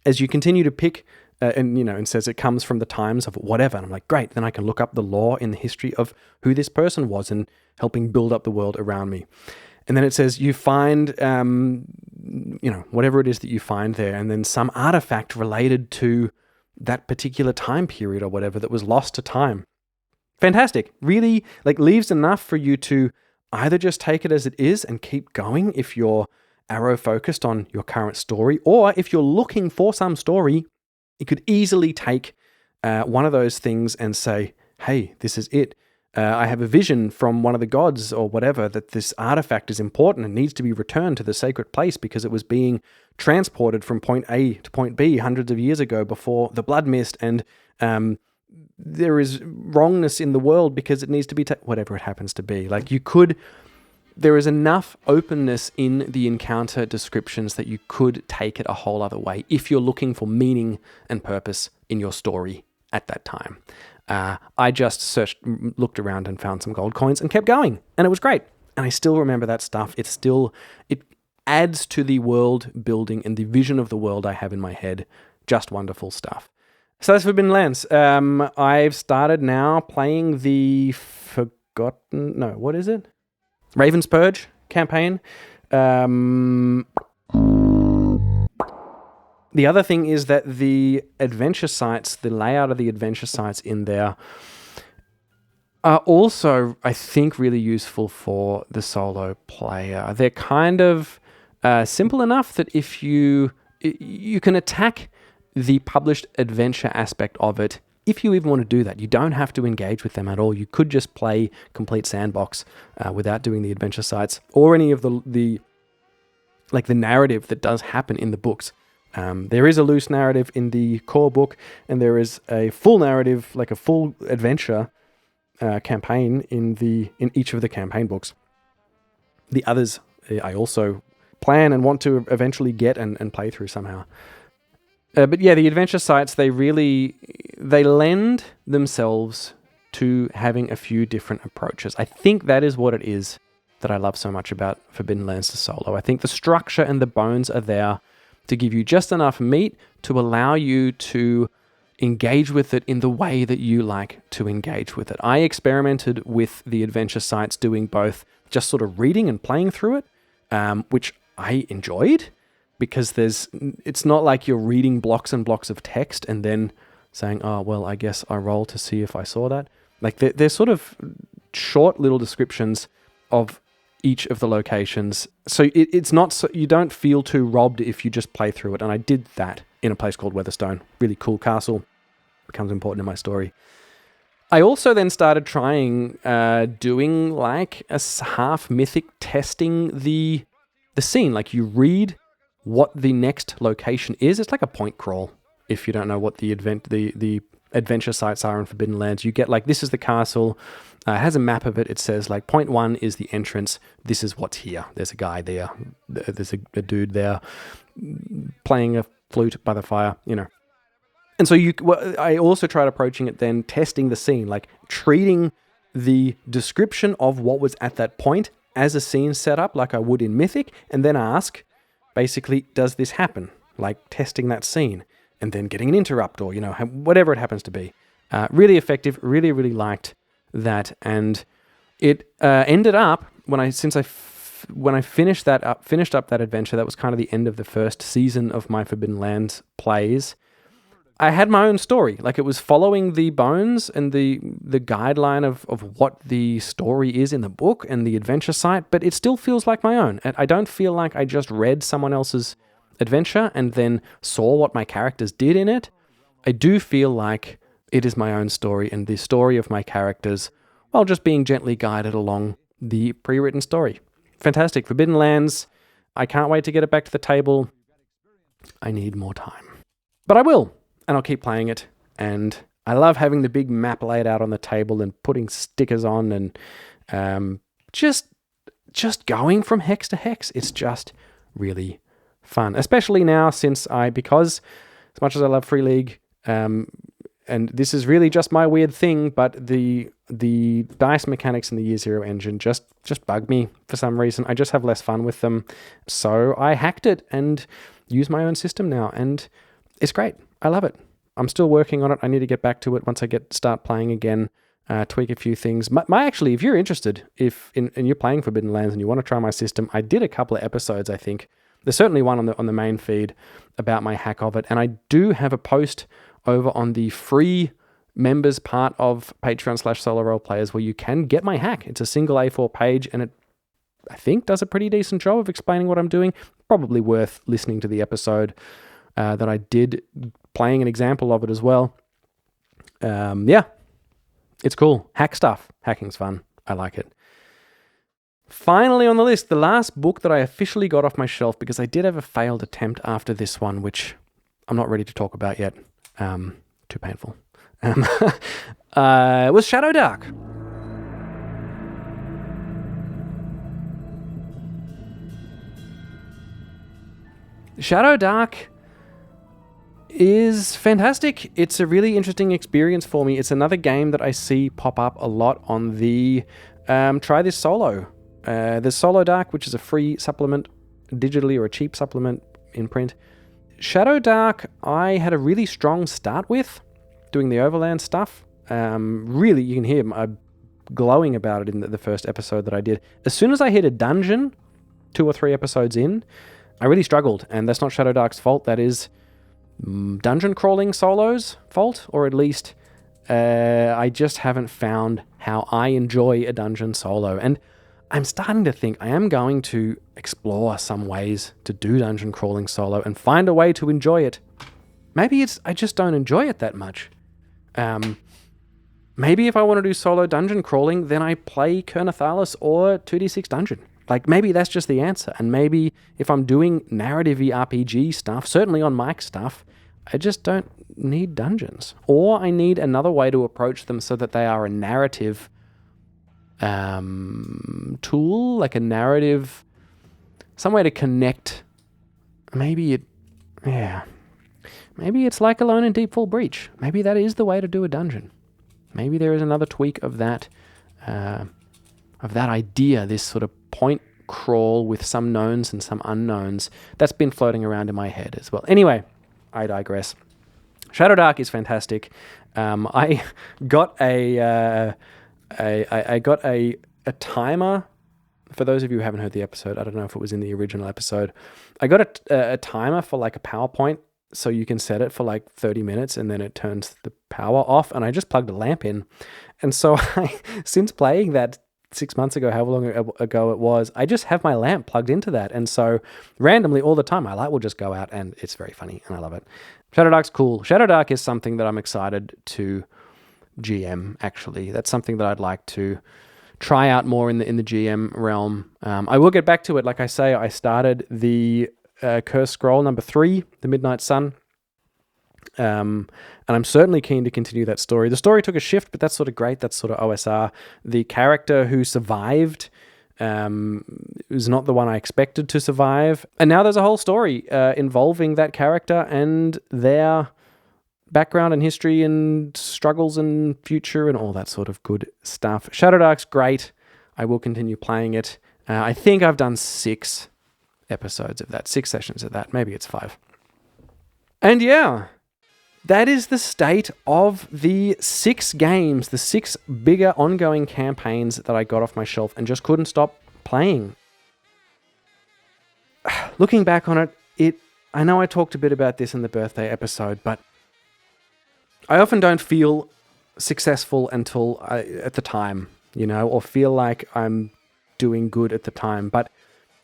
As you continue to pick, and says it comes from the times of whatever, and I'm like, great, then I can look up the lore in the history of who this person was and helping build up the world around me. And then it says you find, whatever it is that you find there, and then some artifact related to that particular time period or whatever that was lost to time. Fantastic. Really, leaves enough for you to either just take it as it is and keep going if you're arrow focused on your current story, or if you're looking for some story, you could easily take one of those things and say, hey, this is it. I have a vision from one of the gods or whatever that this artifact is important and needs to be returned to the sacred place because it was being transported from point A to point B hundreds of years ago before the blood mist, and there is wrongness in the world because it needs to be whatever it happens to be. There is enough openness in the encounter descriptions that you could take it a whole other way if you're looking for meaning and purpose in your story at that time. I just looked around and found some gold coins and kept going, and it was great. And I still remember that stuff. It adds to the world building and the vision of the world I have in my head. Just wonderful stuff. So that's Forbidden Lands. I've started now playing the what is it? Raven's Purge campaign. The other thing is that the adventure sites, the layout of the adventure sites in there are also, I think, really useful for the solo player. They're kind of simple enough that if you can attack the published adventure aspect of it, if you even want to do that. You don't have to engage with them at all. You could just play complete sandbox without doing the adventure sites or any of the narrative that does happen in the books. There is a loose narrative in the core book, and there is a full narrative, like a full adventure campaign in each of the campaign books. The others I also plan and want to eventually get and play through somehow. But yeah, the adventure sites, they lend themselves to having a few different approaches. I think that is what it is that I love so much about Forbidden Lands to Solo. I think the structure and the bones are there to give you just enough meat to allow you to engage with it in the way that you like to engage with it. I experimented with the adventure sites doing both just sort of reading and playing through it, which I enjoyed, because it's not like you're reading blocks and blocks of text and then saying, oh, well, I guess I roll to see if I saw that. They're sort of short little descriptions of each of the locations. So it's not so you don't feel too robbed if you just play through it. And I did that in a place called Weatherstone. Really cool castle. Becomes important in my story. I also then started trying doing like a half mythic, testing the scene. Like you read what the next location is. It's like a point crawl. If you don't know what the adventure sites are in Forbidden Lands, you get like, this is the castle. It has a map of it. It says like point 1 is the entrance. This is what's here. There's a guy there. There's a dude there playing a flute by the fire, And so I also tried approaching it then, testing the scene, like treating the description of what was at that point as a scene setup like I would in Mythic, and then ask, basically, does this happen? Like testing that scene and then getting an interrupt or, whatever it happens to be. Really effective, really, really liked that. And it ended up, when I finished up that adventure, that was kind of the end of the first season of my Forbidden Lands plays, I had my own story. Like it was following the bones and the guideline of what the story is in the book and the adventure site, but it still feels like my own. And I don't feel like I just read someone else's adventure and then saw what my characters did in it. I do feel like it is my own story, and the story of my characters while just being gently guided along the pre-written story. Fantastic. Forbidden Lands. I can't wait to get it back to the table. I need more time. But I will, and I'll keep playing it. And I love having the big map laid out on the table and putting stickers on and just going from hex to hex. It's just really fun, especially now because as much as I love Free League, and this is really just my weird thing, but the dice mechanics in the Year Zero engine just bug me for some reason. I just have less fun with them. So I hacked it and use my own system now, and it's great. I love it. I'm still working on it. I need to get back to it once I start playing again, tweak a few things. Actually, if you're interested, and you're playing Forbidden Lands and you want to try my system, I did a couple of episodes, I think. There's certainly one on the main feed about my hack of it, and I do have a post over on the free members part of Patreon/SoloRolePlayers where you can get my hack. It's a single A4 page, and it, I think, does a pretty decent job of explaining what I'm doing. Probably worth listening to the episode that I did, playing an example of it as well. Yeah, it's cool. Hack stuff. Hacking's fun. I like it. Finally on the list, the last book that I officially got off my shelf, because I did have a failed attempt after this one, which I'm not ready to talk about yet. Too painful. Was Shadowdark. Shadowdark is fantastic. It's a really interesting experience for me. It's another game that I see pop up a lot on the try this solo. There's SoloDark, which is a free supplement digitally, or a cheap supplement in print. Shadowdark, I had a really strong start with, doing the overland stuff. Really, you can hear glowing about it in the first episode that I did. As soon as I hit a dungeon, 2 or 3 episodes in, I really struggled, and that's not Shadowdark's fault. That is dungeon crawling solo's fault, or at least I just haven't found how I enjoy a dungeon solo. And I'm starting to think I am going to explore some ways to do dungeon crawling solo and find a way to enjoy it. Maybe I just don't enjoy it that much. Maybe if I want to do solo dungeon crawling, then I play Kernathalis or 2D6 Dungeon. Like, maybe that's just the answer. And maybe if I'm doing narrative-y RPG stuff, certainly on mic stuff, I just don't need dungeons. Or I need another way to approach them so that they are a narrative tool, like a narrative, some way to connect. Maybe it's like Alone in Deepfall Breach. Maybe that is the way to do a dungeon. Maybe there is another tweak of that idea, this sort of point crawl with some knowns and some unknowns that's been floating around in my head as well. Anyway, I digress. Shadowdark is fantastic. I got a timer. For those of you who haven't heard the episode, I don't know if it was in the original episode. I got a timer for like a PowerPoint, so you can set it for like 30 minutes and then it turns the power off, and I just plugged a lamp in. And so since playing that 6 months ago, however long ago it was, I just have my lamp plugged into that. And so randomly all the time, my light will just go out, and it's very funny and I love it. Shadowdark's cool. Shadowdark is something that I'm excited to GM, actually. That's something that I'd like to try out more in the GM realm. I will get back to it. Like I say, I started the Cursed Scroll number 3, The Midnight Sun. And I'm certainly keen to continue that story. The story took a shift, but that's sort of great. That's sort of OSR. The character who survived was not the one I expected to survive. And now there's a whole story involving that character and their background and history and struggles and future and all that sort of good stuff. Shadowdark's great. I will continue playing it. I think I've done 6 episodes of that, 6 sessions of that. Maybe it's 5. And yeah, that is the state of the 6 games, the 6 bigger ongoing campaigns that I got off my shelf and just couldn't stop playing. Looking back on it, I know I talked a bit about this in the birthday episode, but I often don't feel successful until at the time, or feel like I'm doing good at the time. But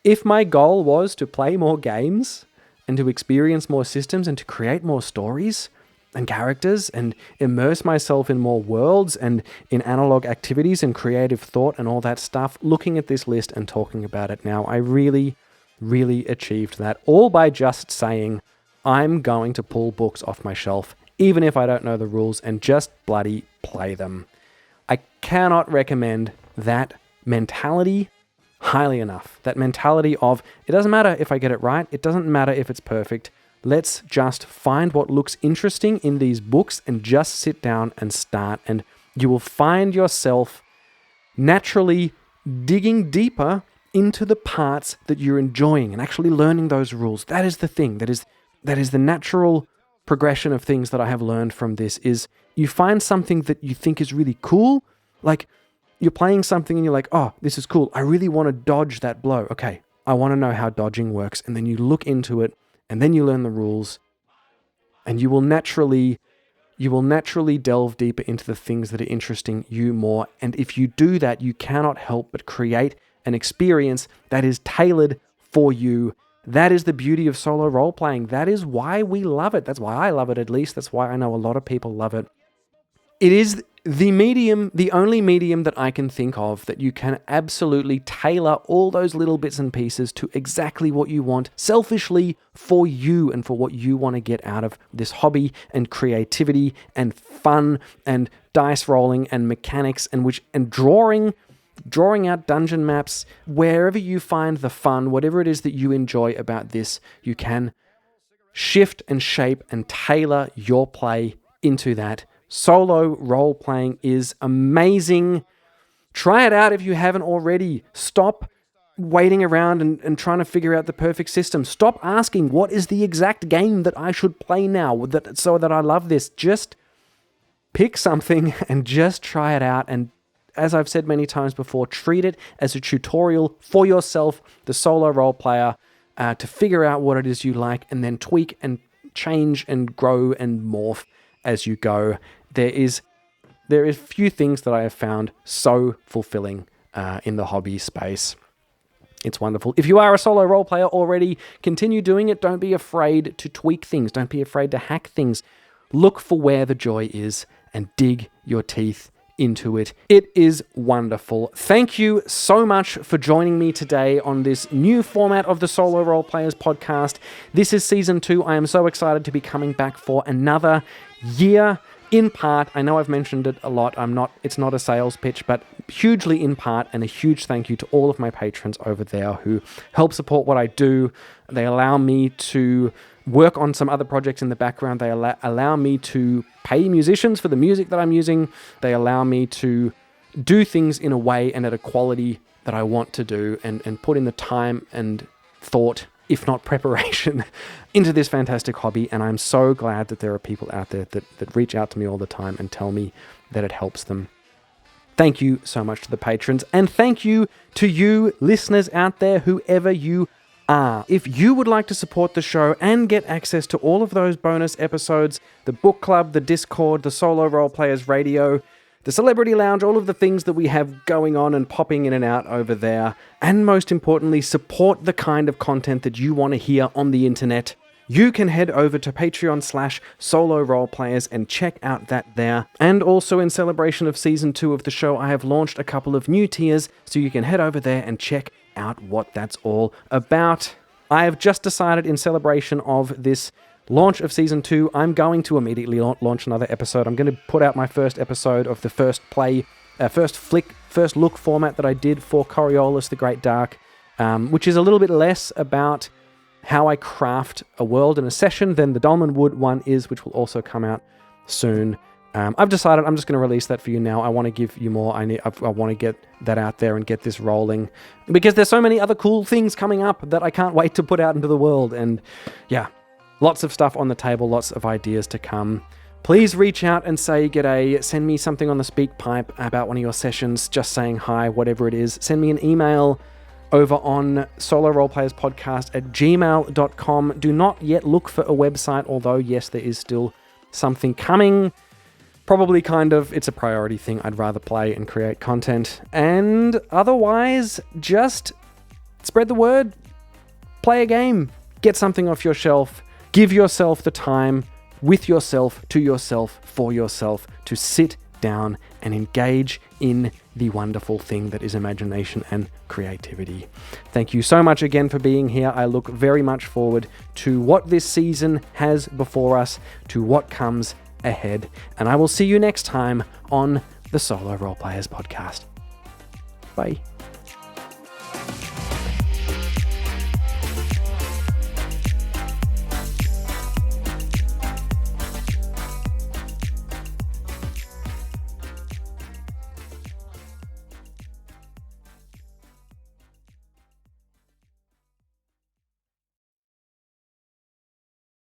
if my goal was to play more games and to experience more systems and to create more stories, and characters and immerse myself in more worlds and in analog activities and creative thought and all that stuff, looking at this list and talking about it now, I really, really achieved that, all by just saying, I'm going to pull books off my shelf, even if I don't know the rules, and just bloody play them. I cannot recommend that mentality highly enough. That mentality of, it doesn't matter if I get it right, it doesn't matter if it's perfect, let's just find what looks interesting in these books and just sit down and start, and you will find yourself naturally digging deeper into the parts that you're enjoying and actually learning those rules. That is the thing. That is the natural progression of things that I have learned from this, is you find something that you think is really cool, like you're playing something and you're like, oh, this is cool. I really want to dodge that blow. Okay, I want to know how dodging works. And then you look into it and then you learn the rules, and you will naturally delve deeper into the things that are interesting you more. And if you do that, you cannot help but create an experience that is tailored for you. That is the beauty of solo role-playing. That is why we love it. That's why I love it, at least. That's why I know a lot of people love it. It is the only medium that I can think of that you can absolutely tailor all those little bits and pieces to exactly what you want, selfishly for you and for what you want to get out of this hobby and creativity and fun and dice rolling and mechanics and drawing out dungeon maps. Wherever you find the fun, whatever it is that you enjoy about this, you can shift and shape and tailor your play into that. Solo role-playing is amazing. Try it out if you haven't already. Stop waiting around and trying to figure out the perfect system. Stop asking, what is the exact game that I should play now so that I love this? Just pick something and just try it out. And as I've said many times before, treat it as a tutorial for yourself, the solo role player, to figure out what it is you like, and then tweak and change and grow and morph as you go. There is few things that I have found so fulfilling in the hobby space. It's wonderful. If you are a solo role player already, continue doing it. Don't be afraid to tweak things. Don't be afraid to hack things. Look for where the joy is and dig your teeth into it. It is wonderful. Thank you so much for joining me today on this new format of the Solo RolePlayers podcast. This is season 2. I am so excited to be coming back for another year. In part, I know I've mentioned it a lot, it's not a sales pitch, but hugely in part, and a huge thank you to all of my patrons over there who help support what I do. They allow me to work on some other projects in the background. They allow me to pay musicians for the music that I'm using. They allow me to do things in a way and at a quality that I want to do, and put in the time and thought, if not preparation, into this fantastic hobby. And I'm so glad that there are people out there that reach out to me all the time and tell me that it helps them. Thank you so much to the patrons, and thank you to you listeners out there, whoever you are. If you would like to support the show and get access to all of those bonus episodes, the book club, the Discord, the Solo RolePlayers radio, the Celebrity Lounge, all of the things that we have going on and popping in and out over there, and most importantly, support the kind of content that you want to hear on the internet, you can head over to Patreon/SoloRolePlayers and check out that there. And also, in celebration of season 2 of the show, I have launched a couple of new tiers, so you can head over there and check out what that's all about. I have just decided, in celebration of this launch of season 2, I'm going to immediately launch another episode. I'm going to put out my first episode of the first look format that I did for Coriolis the Great Dark, which is a little bit less about how I craft a world in a session than the Dolmen Wood one is, which will also come out soon. I've decided I'm just going to release that for you now. I want to give you more. I want to get that out there and get this rolling, because there's so many other cool things coming up that I can't wait to put out into the world. And yeah, lots of stuff on the table, lots of ideas to come. Please reach out and say g'day. Send me something on the speak pipe about one of your sessions, just saying hi, whatever it is. Send me an email over on SoloRolePlayersPodcast@gmail.com. Do not yet look for a website, although yes, there is still something coming. Probably it's a priority thing. I'd rather play and create content. And otherwise, just spread the word. Play a game. Get something off your shelf. Give yourself the time. with yourself, to yourself, for yourself, to sit down and engage in the wonderful thing that is imagination and creativity. Thank you so much again for being here. I look very much forward to what this season has before us, to what comes ahead, and I will see you next time on the Solo RolePlayers Podcast. Bye.